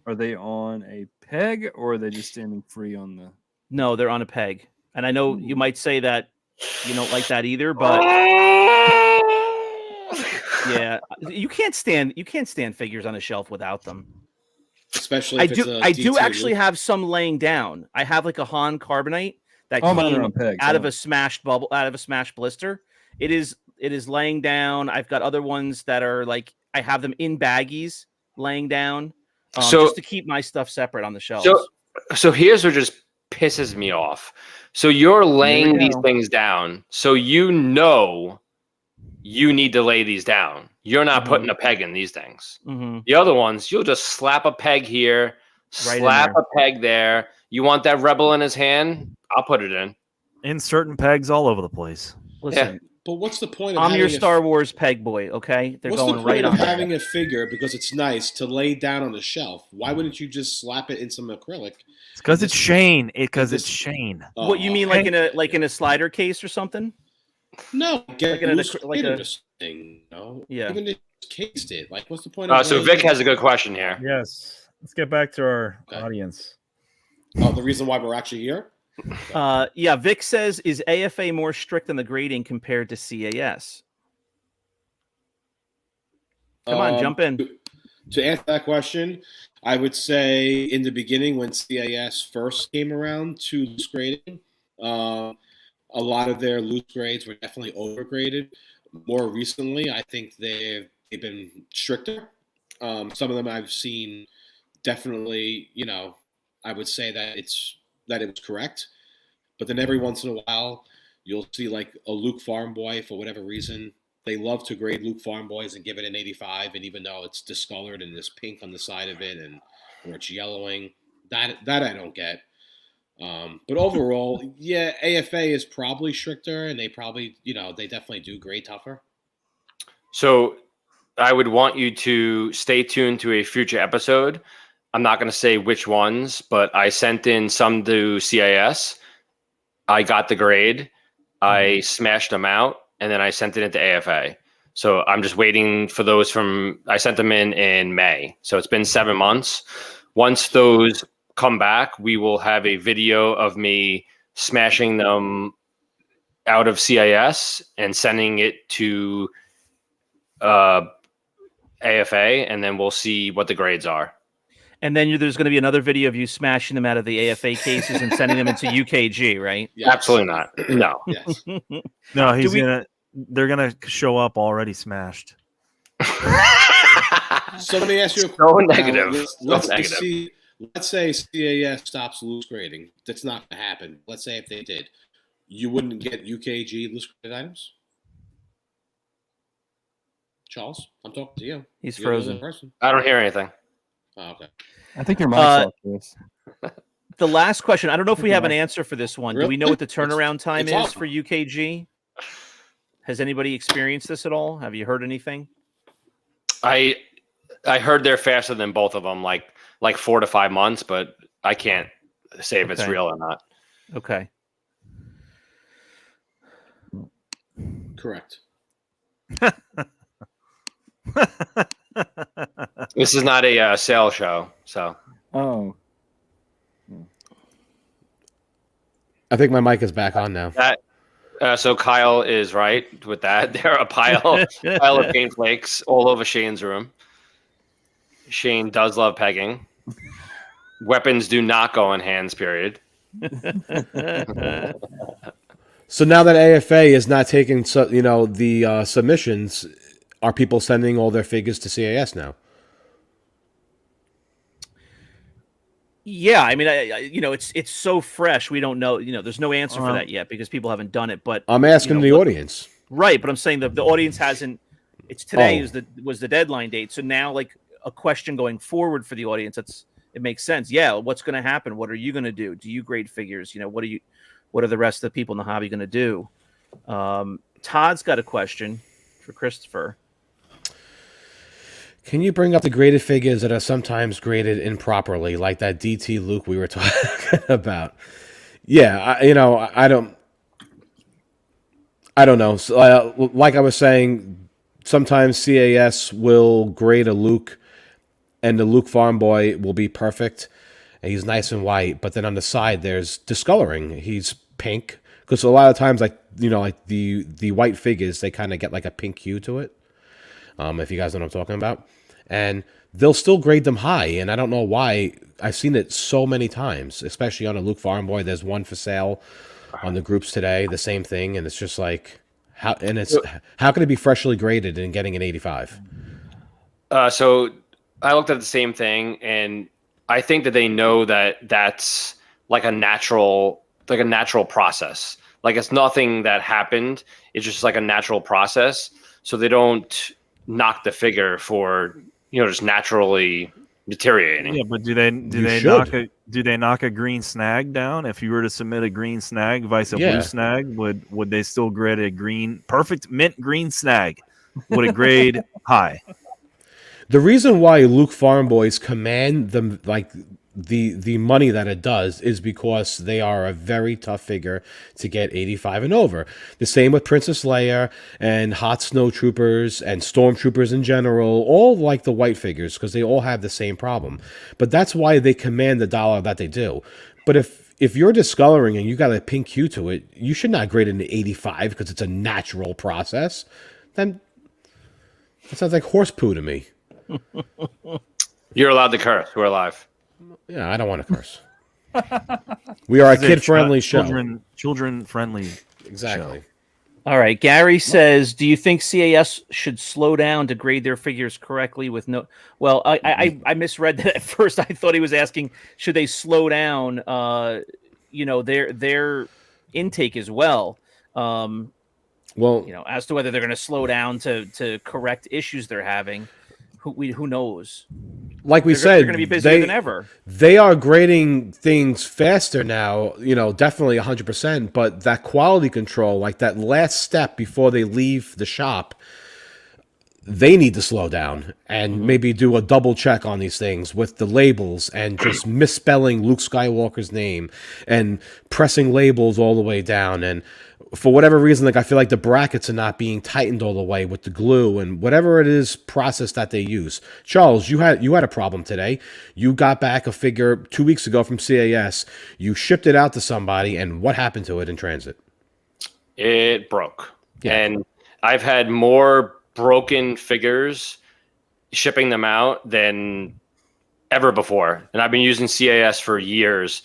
Are they on a peg, or are they just standing free on the? No, they're on a peg. And I know you might say that you don't like that either, but yeah, you can't stand figures on a shelf without them. Especially I do actually have some laying down. I have like a Han Carbonite that came out of a smashed blister. It is laying down. I've got other ones that are like I have them in baggies laying down, just to keep my stuff separate on the shelves. So here's what just pisses me off. So you're laying these things down, so you need to lay these down. You're not putting a peg in these things. The other ones, you'll just slap a peg here, slap a peg there. You want that Rebel in his hand? I'll put it in. Inserting pegs all over the place. Listen, but what's the point of I'm your Star Wars peg boy, okay? They're going right on. What's the point of having a figure because it's nice to lay down on the shelf? Why wouldn't you just slap it in some acrylic? It's because it's Shane. It's Shane. What you mean, like in a slider case or something? No, get like a thing. No, yeah. Even if it's cased it, like, what's the point of? So Vic has a good question here. Yes, let's get back to our audience. The reason why we're actually here. Yeah, Vic says, is AFA more strict on the grading compared to CAS? Come on, jump in. To answer that question, I would say in the beginning when CAS first came around to loose grading, a lot of their loose grades were definitely overgraded. More recently, I think they've been stricter. Some of them I've seen definitely, I would say that it was correct. But then every once in a while, you'll see like a Luke Farm Boy, for whatever reason, they love to grade Luke Farm Boys and give it an 85. And even though it's discolored and there's pink on the side of it or it's yellowing, that I don't get. But overall, yeah, AFA is probably stricter, and they probably, they definitely do grade tougher. So I would want you to stay tuned to a future episode. I'm not going to say which ones, but I sent in some to CIS. I got the grade. I smashed them out, and then I sent it into AFA. So I'm just waiting for those I sent them in May. So it's been 7 months. Once those come back, we will have a video of me smashing them out of CIS and sending it to AFA, and then we'll see what the grades are. And then there's going to be another video of you smashing them out of the AFA cases and sending them into UKG, right? Yes. Absolutely not. No. Yes. No, they're gonna show up already smashed. So let me ask you a So question. negative. Let's say CAS stops loose grading. That's not going to happen. Let's say if they did, you wouldn't get UKG loose graded items? Charles, I'm talking to you. He's You're the frozen. person. I don't hear anything. Oh, okay. I think your mic's off, Chris. The last question. I don't know if we have an answer for this one. Do we know what the Really? turnaround time it's is awesome. for UKG? Has anybody experienced this at all? Have you heard anything? I heard they're faster than both of them, like 4 to 5 months, but I can't say if it's Okay. real or not. Okay. Correct. This is not a sales show, so Oh, I think my mic is back on now. so Kyle is right with that. There are a pile of paint flakes all over Shane's room. Shane does love pegging. Weapons do not go in hands, period. So now that AFA is not taking, the submissions, are people sending all their figures to CAS now? Yeah, I mean, it's so fresh. We don't know. There's no answer for that yet because people haven't done it. But I'm asking the audience. right? But I'm saying the audience hasn't. It's today was the deadline date. So now, like a question going forward for the audience, it makes sense. Yeah, what's going to happen? What are you going to do? Do you grade figures? What are the rest of the people in the hobby going to do? Todd's got a question for Christopher. Can you bring up the graded figures that are sometimes graded improperly, like that DT Luke we were talking about? Yeah, I don't know. So, like I was saying, sometimes CAS will grade a Luke, and the Luke Farm Boy will be perfect, and he's nice and white. But then on the side, there's discoloring. He's pink, because a lot of times, like the white figures, they kind of get like a pink hue to it. If you guys know what I'm talking about. And they'll still grade them high, and I don't know why. I've seen it so many times, especially on a Luke Farm Boy. There's one for sale on the groups today, the same thing, and it's just like, how can it be freshly graded and getting an 85? So I looked at the same thing, and I think that they know that that's like a natural process. Like it's nothing that happened. It's just like a natural process. So they don't knock the figure for just naturally deteriorating. Yeah, but do they knock a green snag down? If you were to submit a green snag vice a blue snag, would they still grade a perfect mint green snag? Would it grade high? The reason why Luke Farm Boys command them like the money that it does is because they are a very tough figure to get 85 and over. The same with Princess Leia and Hot Snow Troopers and Stormtroopers in general, all like the white figures because they all have the same problem. But that's why they command the dollar that they do. But if you're discoloring and you got a pink hue to it, you should not grade it into 85 because it's a natural process. Then that sounds like horse poo to me. You're allowed to curse. We're live. Yeah, I don't want to curse. We are a kid-friendly show. Children-friendly. Exactly. Show. All right. Gary says, do you think CAS should slow down to grade their figures correctly with no... Well, I misread that at first. I thought he was asking, should they slow down, their intake as well? As to whether they're going to slow down to correct issues they're having. Who knows? like we they're said, going to be busier than ever. They are grading things faster now, definitely 100%, but that quality control, like that last step before they leave the shop, they need to slow down and maybe do a double check on these things with the labels and just misspelling Luke Skywalker's name and pressing labels all the way down. And for whatever reason, like I feel like the brackets are not being tightened all the way with the glue and whatever it is process that they use. Charles, you had a problem today. You got back a figure 2 weeks ago from CAS. You shipped it out to somebody, and what happened to it in transit? It broke. Yeah. And I've had more broken figures shipping them out than ever before. And I've been using CAS for years.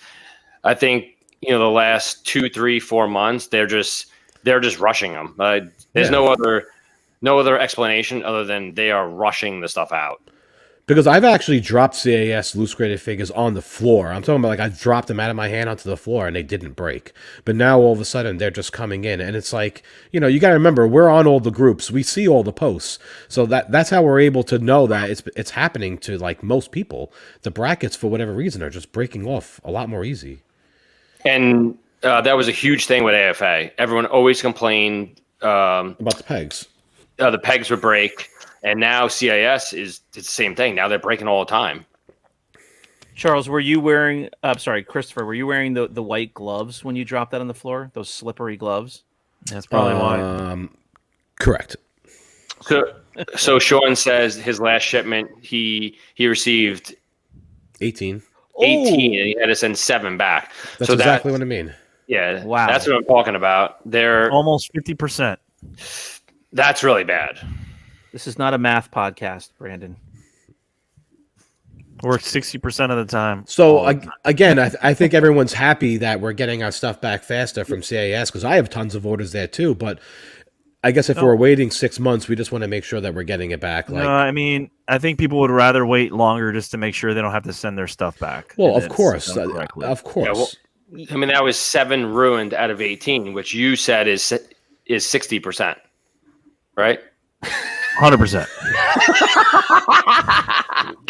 I think, the last 2, 3, 4 months, they're just rushing them. There's no other explanation other than they are rushing the stuff out. Because I've actually dropped CAS loose graded figures on the floor. I'm talking about like I dropped them out of my hand onto the floor and they didn't break. But now all of a sudden they're just coming in. And it's like, you got to remember, we're on all the groups. We see all the posts. So that's how we're able to know that it's happening to like most people. The brackets, for whatever reason, are just breaking off a lot more easy. And that was a huge thing with AFA. Everyone always complained about the pegs. The pegs would break. And now CAS it's the same thing. Now they're breaking all the time. Charles, were you wearing? Christopher, were you wearing the white gloves when you dropped that on the floor? Those slippery gloves. That's probably why. Correct. So Sean says his last shipment he received 18, and he had to send 7 back. That's exactly what I mean. Yeah, wow, that's what I'm talking about. They're almost 50%. That's really bad. This is not a math podcast, Brandon. Works 60% of the time. So again, I think everyone's happy that we're getting our stuff back faster from CAS because I have tons of orders there too. But I guess if we're waiting 6 months, we just want to make sure that we're getting it back. No, I mean, I think people would rather wait longer just to make sure they don't have to send their stuff back. Well, of course, of course. Yeah, well, I mean, that was 7 ruined out of 18, which you said is 60%, right? 100%.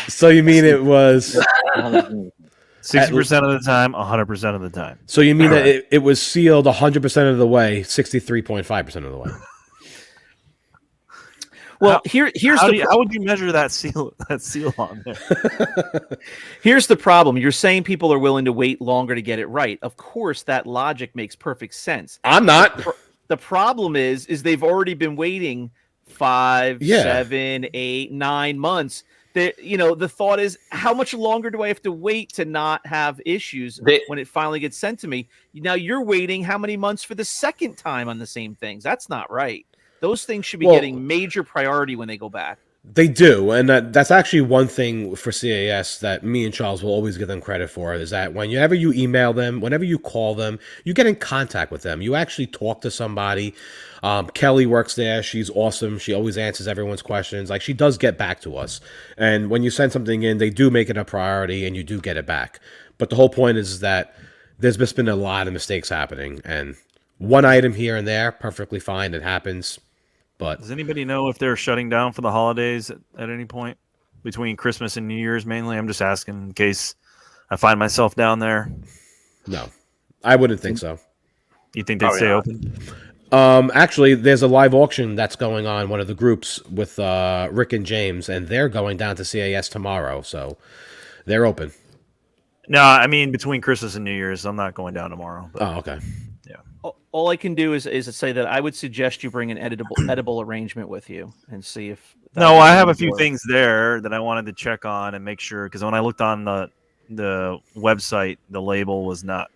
So you mean it was 60% of the time, 100% of the time. So you mean that it was sealed 100% of the way, 63.5% of the way. Well, how would you measure that seal on there? Here's the problem. You're saying people are willing to wait longer to get it right. Of course, that logic makes perfect sense. I'm not. The problem is they've already been waiting 5, 7, 8, 9 months. The thought is, how much longer do I have to wait to not have issues when it finally gets sent to me? Now you're waiting how many months for the second time on the same things? That's not right. Those things should be getting major priority when they go back. They do, and that's actually one thing for CAS that me and Charles will always give them credit for, is that whenever you email them, whenever you call them, you get in contact with them. You actually talk to somebody. Kelly works there. She's awesome. She always answers everyone's questions. Like, she does get back to us. And when you send something in, they do make it a priority, and you do get it back. But the whole point is that there's just been a lot of mistakes happening, and one item here and there, perfectly fine. It happens. But does anybody know if they're shutting down for the holidays at any point between Christmas and New Year's? Mainly, I'm just asking in case I find myself down there. No, I wouldn't think so. You think they'd stay open? Actually, there's a live auction that's going on, one of the groups with Rick and James, and they're going down to CAS tomorrow, so they're open. No, I mean between Christmas and New Year's. I'm not going down tomorrow. But, okay. Yeah. All I can do is say that I would suggest you bring an edible arrangement with you and see if. No, I have a few things there that I wanted to check on and make sure, because when I looked on the website, the label was not.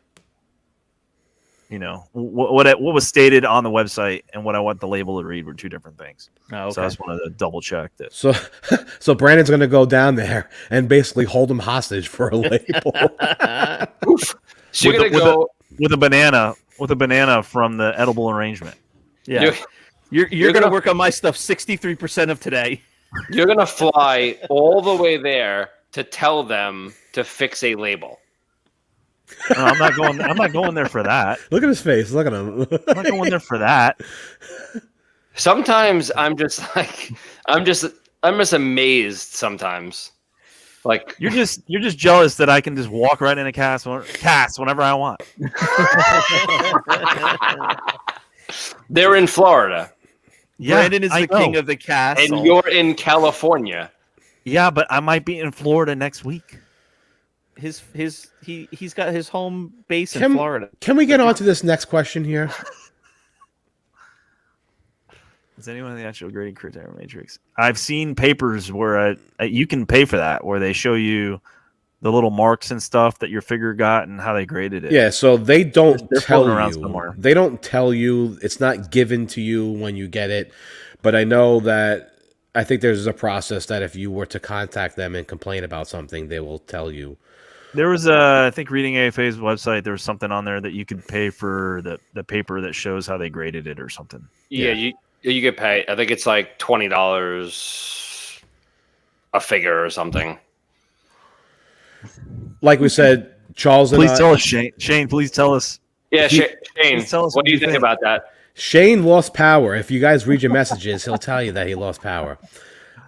What was stated on the website and what I want the label to read were two different things. Oh, okay. So I just wanted to double check that. So Brandon's going to go down there and basically hold him hostage for a label. So you're going to go with a banana from the edible arrangement. Yeah, you're going to work on my stuff 63% of today. You're going to fly all the way there to tell them to fix a label. No, I'm not going there for that. Look at his face. Look at him. I'm not going there for that. Sometimes I'm just amazed sometimes. Like You're just jealous that I can just walk right into cast whenever I want. they're in Florida, Yeah, Brandon is I the know. king of the castle. and you're in California. Yeah, but I might be in Florida next week. He's got his home base in Florida. Can we get on to this next question here? Is anyone in the actual grading criteria matrix? I've seen papers where you can pay for that, where they show you the little marks and stuff that your figure got and how they graded it. Yeah, so they don't They're tell floating around you. somewhere. They don't tell you. It's not given to you when you get it. But I know that I think there's a process that if you were to contact them and complain about something, they will tell you. There was I think reading AFA's website, there was something on there that you could pay for the paper that shows how they graded it or something. Yeah, you get paid. I think it's like $20 a figure or something. Like we said, Charles and Please I, tell us, Shane. Shane, please tell us. Yeah, Shane, Please tell us what do you think about that? Shane lost power. If you guys read your messages, he'll tell you that he lost power.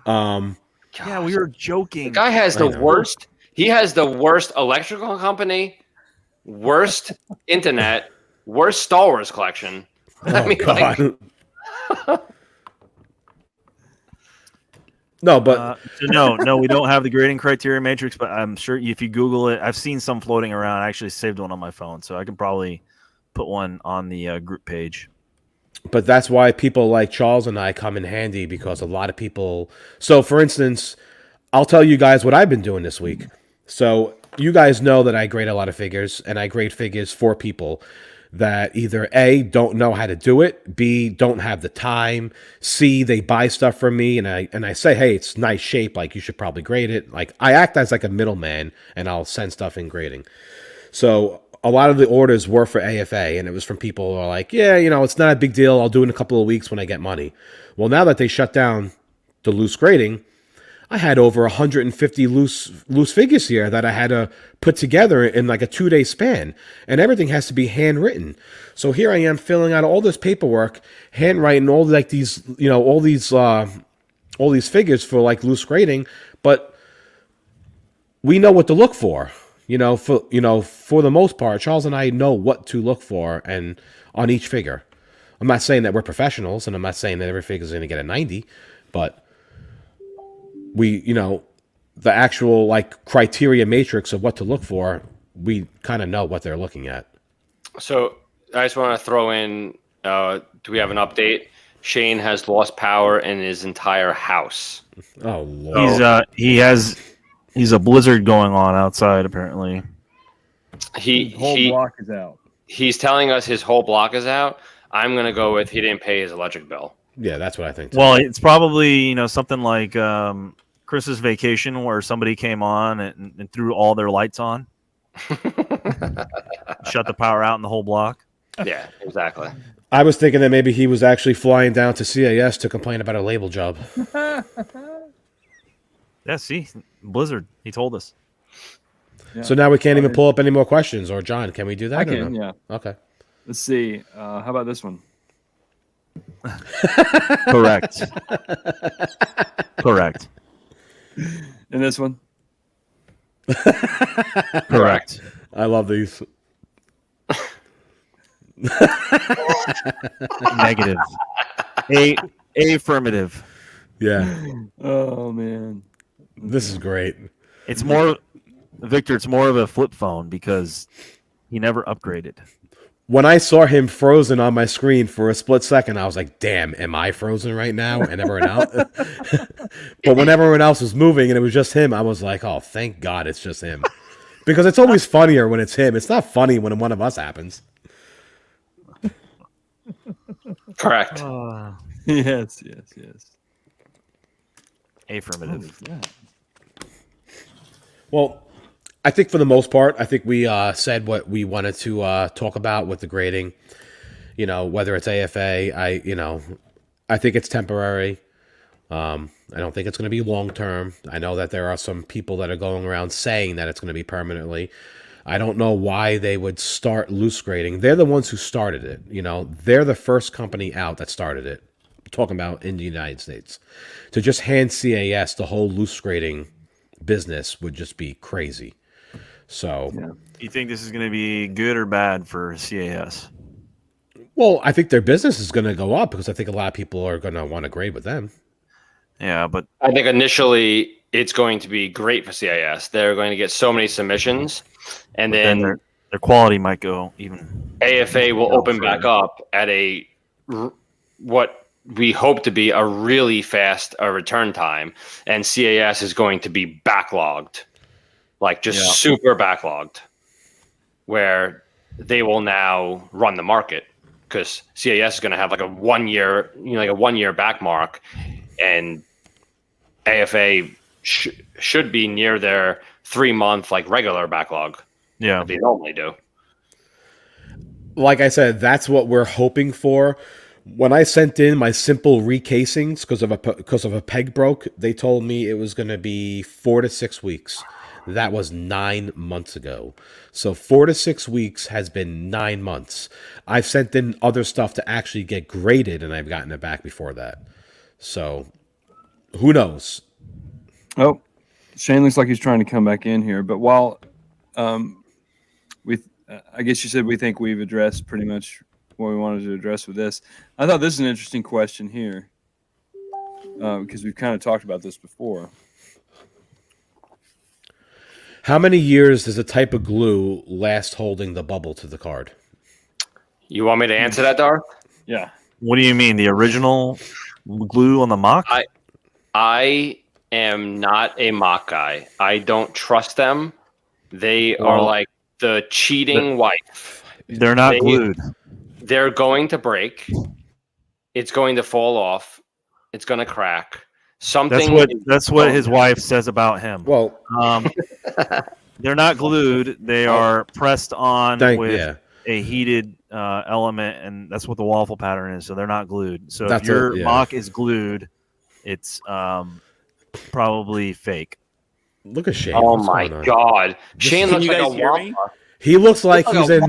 Yeah, we were joking. The guy has the know. worst. He has the worst electrical company, worst internet, worst Star Wars collection. I mean, like, No, but no, we don't have the grading criteria matrix, but I'm sure if you Google it, I've seen some floating around. I actually saved one on my phone, so I can probably put one on the group page. But that's why people like Charles and I come in handy, because a lot of people. So, for instance, I'll tell you guys what I've been doing this week. So, you guys know that I grade a lot of figures, and I grade figures for people that either A, don't know how to do it, B, don't have the time, C, they buy stuff from me, and I say, hey, it's nice shape, like you should probably grade it. Like, I act as like a middleman, and I'll send stuff in grading. So a lot of the orders were for AFA, and it was from people who are like, yeah, it's not a big deal. I'll do it in a couple of weeks when I get money. Well, now that they shut down the loose grading, I had over 150 loose figures here that I had to put together in like a 2-day span, and everything has to be handwritten. So here I am filling out all this paperwork, handwriting all like these, all these figures for like loose grading, but we know what to look for. For the most part, Charles and I know what to look for and on each figure. I'm not saying that we're professionals, and I'm not saying that every figure is going to get a 90, but we, the actual like criteria matrix of what to look for, we kind of know what they're looking at. so I just want to throw in. Do we have an update? Shane has lost power in his entire house. Oh Lord. He's a blizzard going on outside apparently. He Whole block is out. he's telling us his whole block is out. I'm gonna go with he didn't pay his electric bill. Yeah, that's what I think too. Well, it's probably something like Chris's Vacation, where somebody came on and threw all their lights on, shut the power out in the whole block. Yeah, exactly. I was thinking that maybe he was actually flying down to CAS to complain about a label job. Yeah, see, Blizzard. He told us. Yeah. So now we can't even pull up any more questions. Or John, can we do that? I or can, no? yeah. Okay. Let's see. How about this one? Correct. Correct. And this one? Correct. I love these. Negative. Affirmative. Yeah, Oh, man. this is great. It's more, Victor. It's more of a flip phone because he never upgraded. When I saw him frozen on my screen for a split second, I was like, damn, am I frozen right now? And everyone else. But when everyone else was moving and it was just him, I was like, oh, thank God it's just him. Because it's always funnier when it's him. It's not funny when one of us happens. Correct. Yes. Affirmative. Yeah. Well, I think for the most part, I think we said what we wanted to talk about with the grading. Whether it's AFA, I think it's temporary. I don't think it's going to be long term. I know that there are some people that are going around saying that it's going to be permanently. I don't know why they would start loose grading. They're the ones who started it. They're the first company out that started it. I'm talking about in the United States, to just hand CAS the whole loose grading business would just be crazy. So, You think this is going to be good or bad for CAS? well, I think their business is going to go up because I think a lot of people are going to want to grade with them. Yeah, but I think initially it's going to be great for CIS. They're going to get so many submissions, and then their quality might go even. AFA will open back up at what we hope to be a really fast return time, and CAS is going to be backlogged, like just super backlogged, where they will now run the market because CAS is going to have like a 1 year, like a 1 year back mark, and AFA should be near their 3 month like regular backlog. Yeah, that they normally do. Like I said, that's what we're hoping for. When I sent in my simple recasings because of a peg broke, they told me it was going to be 4 to 6 weeks. That was 9 months ago. So 4 to 6 weeks has been 9 months. I've sent in other stuff to actually get graded, and I've gotten it back before that. So who knows? Oh, Shane looks like he's trying to come back in here. But while I guess you said we think we've addressed pretty much what we wanted to address with this. I thought this is an interesting question here because we've kind of talked about this before. How many years does a type of glue last holding the bubble to the card? You want me to answer that, Dar? Yeah. What do you mean? The original glue on the mock? I am not a mock guy. I don't trust them. They are like the cheating wife. They're not glued. They're going to break. It's going to fall off. It's going to crack. That's what his wife says about him. Well, they're not glued. They are pressed on with a heated element, and that's what the waffle pattern is. So they're not glued. So if your mock is glued, it's probably fake. Look at Shane. Oh my God, Shane looks like a wampa. He looks like he's in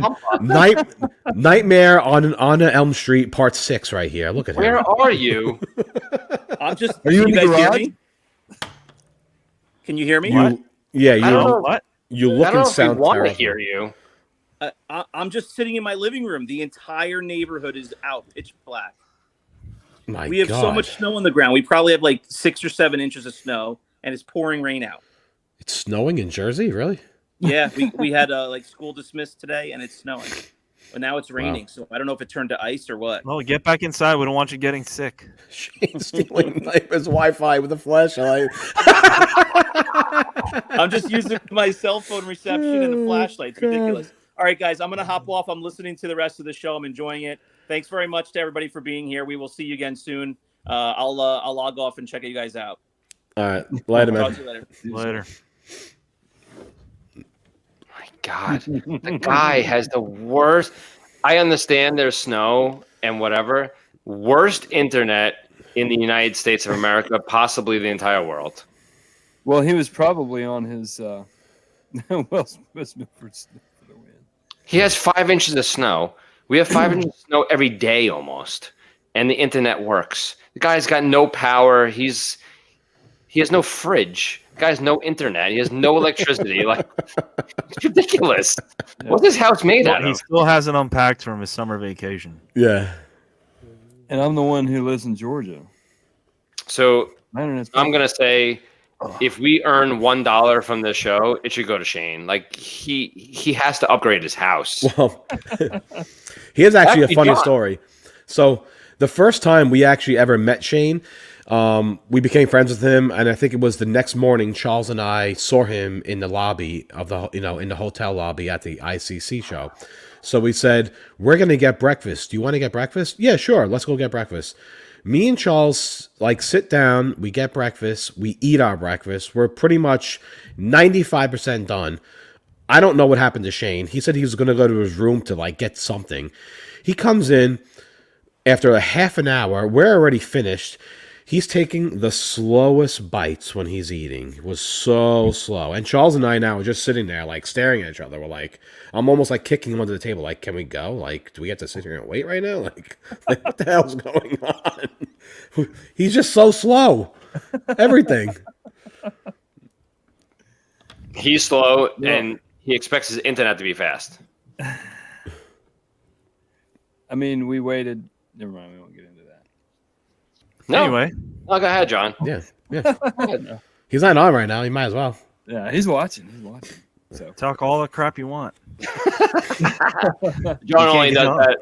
Nightmare on Elm Street Part 6 right here. Look at him. Where are you? I'm just. Are you in the guys hear garage? me? Can you hear me? Yeah, I don't know what. You look and sound want terrible. to hear you. I'm just sitting in my living room. The entire neighborhood is out, pitch black. We have so much snow on the ground. We probably have like 6 or 7 inches of snow, and it's pouring rain out. It's snowing in Jersey, really? Yeah, we had like school dismissed today, and it's snowing. But now it's raining, so I don't know if it turned to ice or what. Well, get back inside. We don't want you getting sick. Shane's stealing his Wi-Fi with a flashlight. I'm just using my cell phone reception and a flashlight. It's ridiculous. All right, guys, I'm going to hop off. I'm listening to the rest of the show. I'm enjoying it. Thanks very much to everybody for being here. We will see you again soon. I'll log off and check you guys out. All right. Later, man. Talk to you later. My God, the guy has the worst. I understand there's snow and whatever. Worst internet in the United States of America, possibly the entire world. Well, he was probably on his Will Smith for the win. He has 5 inches of snow. We have 5 inches of snow every day almost, and the internet works. The guy's got no power. He has no fridge. The guy has no internet. He has no electricity. Like, it's ridiculous. Yeah. What's this house made out of? He still hasn't unpacked from his summer vacation. Yeah. And I'm the one who lives in Georgia. So I'm gonna say, if we earn $1 from this show, it should go to Shane. Like he has to upgrade his house. Well, here's actually a funny story. So the first time we actually ever met Shane, we became friends with him, and I think it was the next morning. Charles and I saw him in the lobby of in the hotel lobby at the ICC show. So we said, we're gonna get breakfast. Do you want to get breakfast? Yeah, sure. Let's go get breakfast. Me and Charles sit down. We get breakfast. We eat our breakfast. We're pretty much 95% done. I don't know what happened to Shane. He said he was gonna go to his room to get something. He comes in after a half an hour. We're already finished. He's taking the slowest bites when he's eating. It was so slow. And Charles and I now are just sitting there, staring at each other. We're I'm almost kicking him under the table. Can we go? Do we have to sit here and wait right now? What the hell's going on? He's just so slow. Everything. He's slow, Yeah. and he expects his internet to be fast. I mean, we waited. Never mind. We won't get into that. No. Anyway, Oh, go ahead, John. Yeah. He's not on right now. He might as well. Yeah, he's watching. So talk all the crap you want. John only get does on. that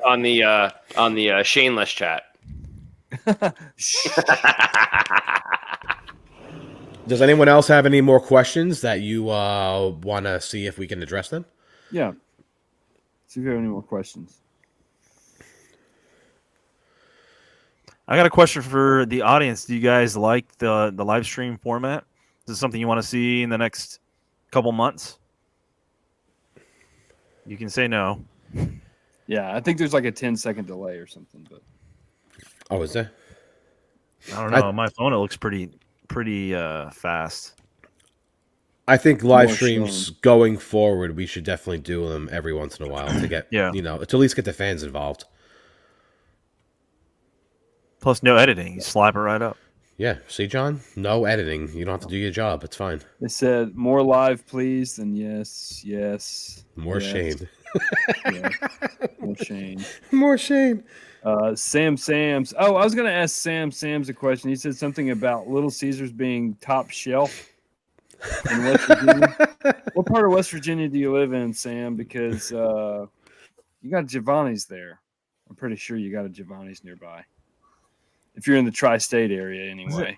on the Shameless chat. Does anyone else have any more questions that you want to see if we can address them? yeah. See if you have any more questions. I got a question for the audience. Do you guys like the live stream format? Is this something you want to see in the next couple months? You can say no. Yeah, I think there's like a 10-second delay or something, but Oh, is there? I don't know. On my phone, it looks pretty fast. I think live More streams shown. going forward, we should definitely do them every once in a while to get, Yeah. to at least get the fans involved. Plus, no editing. You slap it right up. Yeah. See, John? No editing. You don't have to do your job. It's fine. they said more live, please. Then yes. More yes, Shane. yeah. More Shane. More Shane. Sam's. Oh, I was going to ask Sam's a question. He said something about Little Caesars being top shelf in West Virginia. What part of West Virginia do you live in, Sam? Because you got Giovanni's there. I'm pretty sure you got a Giovanni's nearby. If you're in the tri-state area, anyway.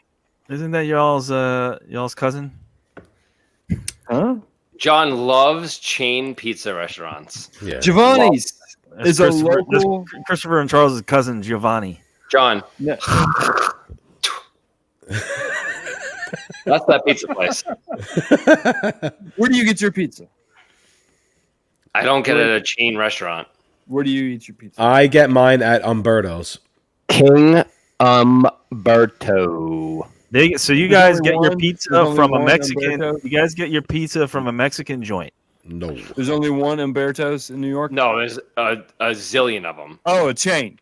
Isn't that y'all's cousin? Huh? John loves chain pizza restaurants. Yeah. Giovanni's That's is a local. that's Christopher and Charles' cousin, Giovanni. John, No, that's that pizza place. where do you get your pizza? I don't get it at a chain restaurant. Where do you eat your pizza? I get mine at Umberto's. King Umberto. So you There's guys only get your one- pizza there's only from a one Mexican. Umberto? You guys get your pizza from a Mexican joint. No. There's only one Umberto's in New York. No, there's a zillion of them. Oh, a chain.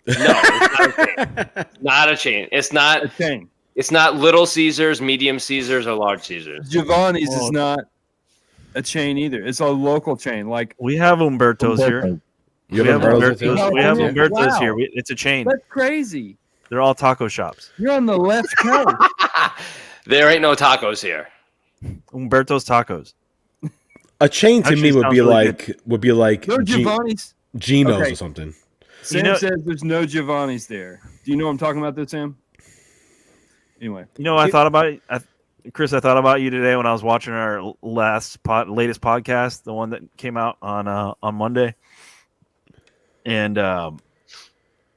No, it's not a chain. Not a chain. It's not. A chain. It's not Little Caesars, Medium Caesars, or Large Caesars. Giovanni's Oh. is not a chain either. It's a local chain. Like We have Umberto's here. You We have have Umberto's? Umberto's. too? We have Wow. Umberto's here. It's a chain. that's crazy. They're all taco shops. You're on the left coast. There ain't no tacos here. Umberto's Tacos. A chain to Actually, me would sounds be really like No Giovanni's. Geno's Okay. or something. Sam know- says there's no Giovanni's there. Do you know what I'm talking about, though, Sam? Anyway, You know, I thought about Chris. I thought about you today when I was watching our latest podcast, the one that came out on Monday, and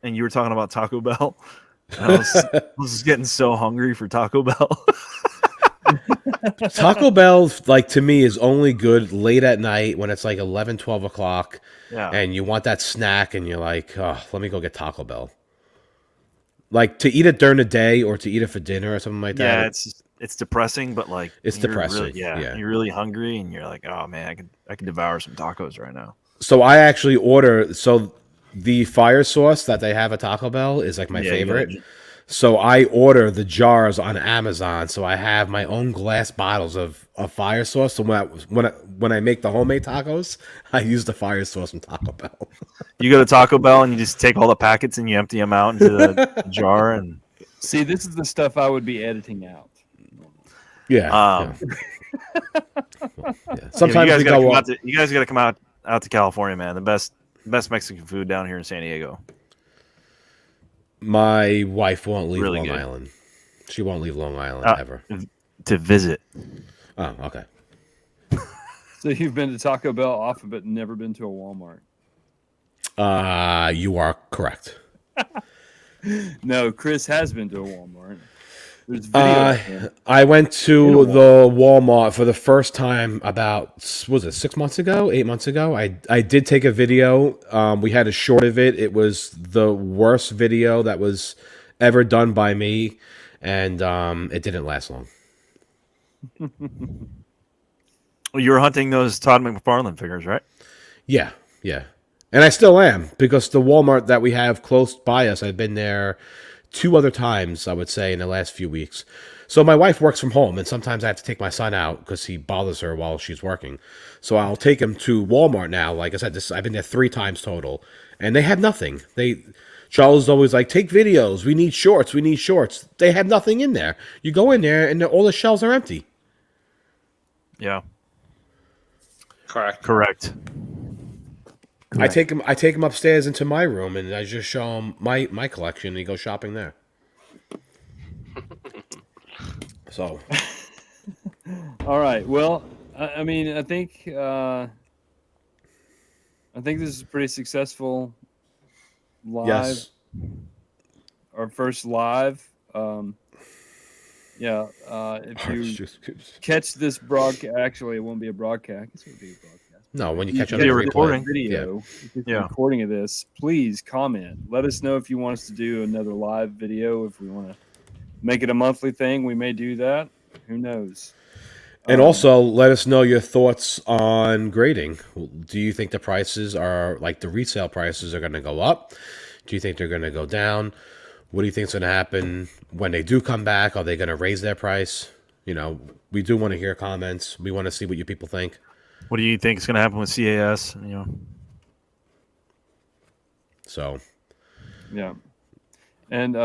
you were talking about Taco Bell. And I was getting so hungry for Taco Bell. Taco Bell, like, to me, is only good late at night when it's like 11, 12 o'clock Yeah, and you want that snack and you're like, oh, let me go get Taco Bell. Like, to eat it during the day or to eat it for dinner or something like yeah. that. It's depressing, but like It's you're depressing, Really, yeah. you're really hungry, and you're like, oh man, I can devour some tacos right now. So I actually order, so the fire sauce that they have at Taco Bell is like my Yeah, you favorite. gotta- So I order the jars on Amazon. So I have my own glass bottles of fire sauce. So when I make the homemade tacos, I use the fire sauce from Taco Bell. You go to Taco Bell and you just take all the packets and you empty them out into the jar, and see, this is the stuff I would be editing out. Yeah. um, yeah. Sometimes you guys we gotta go come on. out to, you guys got to come out to California, man. The best Mexican food down here in San Diego. My wife won't leave Really Long good. Island. She won't leave Long Island ever. To visit. Oh, okay. So you've been to Taco Bell often, but never been to a Walmart. You are correct. No, Chris has been to a Walmart. There's video. of him. I went In to a the Walmart for the first time about, was it 6 months ago, 8 months ago? I did take a video. We had a short of it. It was the worst video that was ever done by me, and it didn't last long. Well, you were hunting those Todd McFarlane figures, right? Yeah, yeah. And I still am, because the Walmart that we have close by us, I've been there 2 other times, I would say, in the last few weeks. So my wife works from home, and sometimes I have to take my son out because he bothers her while she's working. So I'll take him to Walmart now. Like I said, I've been there 3 times total, and they have nothing. Charles is always like, take videos. We need shorts. We need shorts. They have nothing in there. You go in there, and all the shelves are empty. Yeah. Correct. I take him upstairs into my room, and I just show him my collection, and he goes shopping there. So, All right. Well, I mean, I think this is pretty successful live. yes. Our first live. If you catch this broadcast, actually, it won't be a broadcast. I guess it would be a broadcast. No, when you catch It'll on be the a replay. recording. Video. If it's a Yeah. recording of this, please comment. Let us know if you want us to do another live video. If we want to make it a monthly thing, we may do that. Who knows? And also, let us know your thoughts on grading. Do you think the prices are, like the resale prices, are going to go up? Do you think they're going to go down? What do you think is going to happen when they do come back? Are they going to raise their price? You know, we do want to hear comments. We want to see what you people think. What do you think is going to happen with CAS? You know, So, Yeah. And,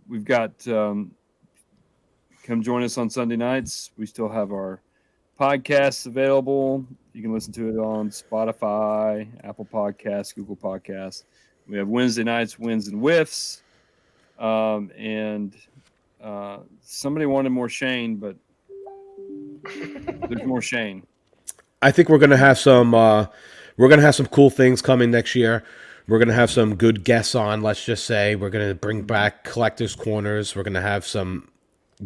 we've got, come join us on Sunday nights. We still have our podcasts available. You can listen to it on Spotify, Apple Podcasts, Google Podcasts. We have Wednesday nights, Wins and Whiffs. Somebody wanted more Shane, but there's more Shane. I think we're going to have some cool things coming next year. We're going to have some good guests on, let's just say. We're going to bring back Collectors Corners. We're going to have some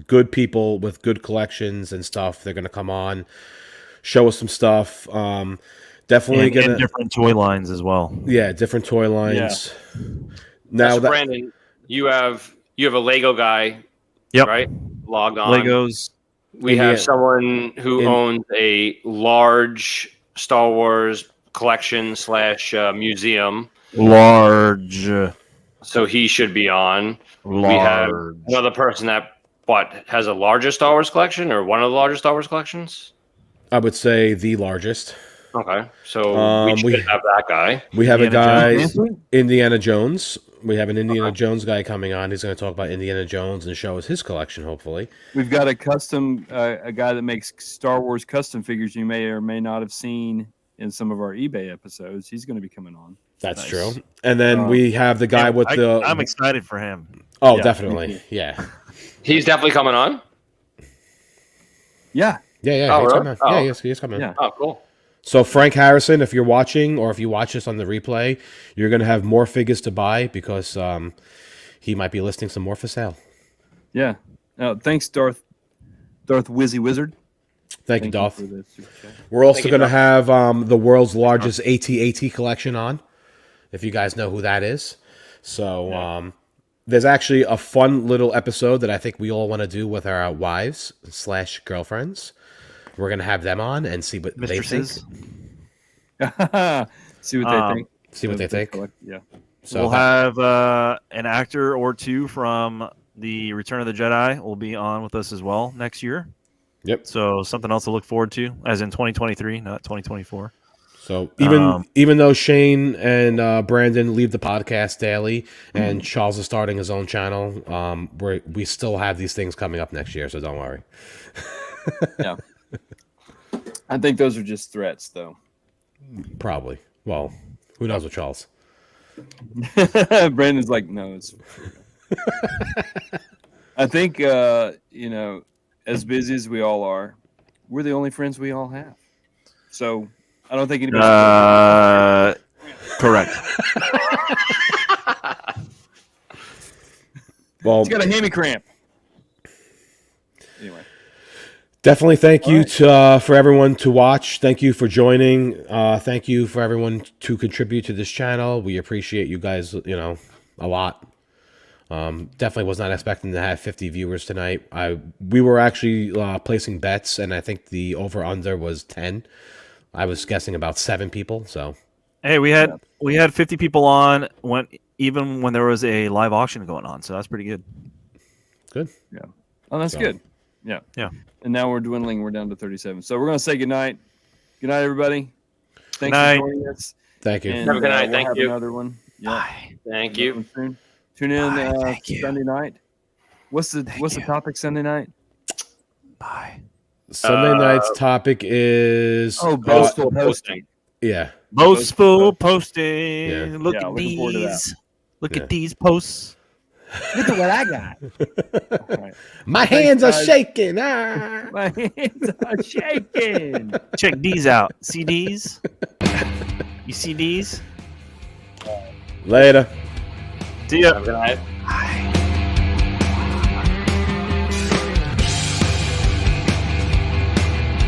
good people with good collections and stuff. They're going to come on, show us some stuff. Definitely going to... and different toy lines as well. Yeah, different toy lines. Yeah. Now, Brandon, you have a Lego guy, Yep. right? Logged on. Legos. We have someone who owns a large Star Wars collection / museum. Large. So he should be on. Large. We have another person that has a larger Star Wars collection, or one of the largest Star Wars collections. I would say the largest. Okay, so we should have that guy. We have Indiana a guy, Indiana Jones. We have an Indiana Jones guy coming on. He's going to talk about Indiana Jones and show us his collection, hopefully. We've got a guy that makes Star Wars custom figures you may or may not have seen in some of our eBay episodes. He's going to be coming on. That's true. And then we have the guy with the... I'm excited for him. Oh, yeah, definitely. Yeah. He's definitely coming on? Yeah. Yeah. Oh, he's really? coming. Oh. Yeah, he's coming. Yeah. Oh, cool. So Frank Harrison, if you're watching or if you watch this on the replay, you're going to have more figures to buy because he might be listing some more for sale. Yeah. Thanks, Darth Wizzy Wizard. Thank you, Darth. for the super chat. We're also going to have the world's largest AT-AT collection on, if you guys know who that is. So there's actually a fun little episode that I think we all want to do with our wives / girlfriends. We're going to have them on and see what they think. See what they think. See what they think. Yeah. So we'll have an actor or two from the Return of the Jedi will be on with us as well next year. Yep. So something else to look forward to, as in 2023, not 2024. So even though Shane and Brandon leave the podcast daily, and Charles is starting his own channel, we still have these things coming up next year. So don't worry. Yeah. I think those are just threats, though. Probably. Well, who knows with Charles? Brandon's like, no, it's. I think as busy as we all are, we're the only friends we all have. So I don't think anybody. Correct. Well, he's got a hammy cramp. Anyway. Definitely thank you for everyone to watch. Thank you for joining. Thank you for everyone to contribute to this channel. We appreciate you guys, a lot. Definitely was not expecting to have 50 viewers tonight. We were actually placing bets, and I think the over-under was 10. I was guessing about 7 people. So, hey, we had 50 people on. Went even when there was a live auction going on. So that's pretty good. Good. Yeah. Oh, that's So- good. Yeah. Yeah. And now we're dwindling. We're down to 37. So we're going to say goodnight. Good night, everybody. Thanks night. for joining us. Thank you. And, Have a good night. we'll Thank have you. another one. Yeah. Bye. Thank Another you. one soon. Tune in Bye, thank you. Sunday night. What's the Thank you. topic Sunday night? Bye. Sunday night's topic is boastful posting. yeah. Boastful posting. Yeah. Look Yeah, at looking forward to that. these. Look Yeah. at these posts. Look at what I got. All right. My hands are guys. shaking. Ah. My hands are shaking. Check these out. See these? You see these? Later. See ya. Have a good night. Bye.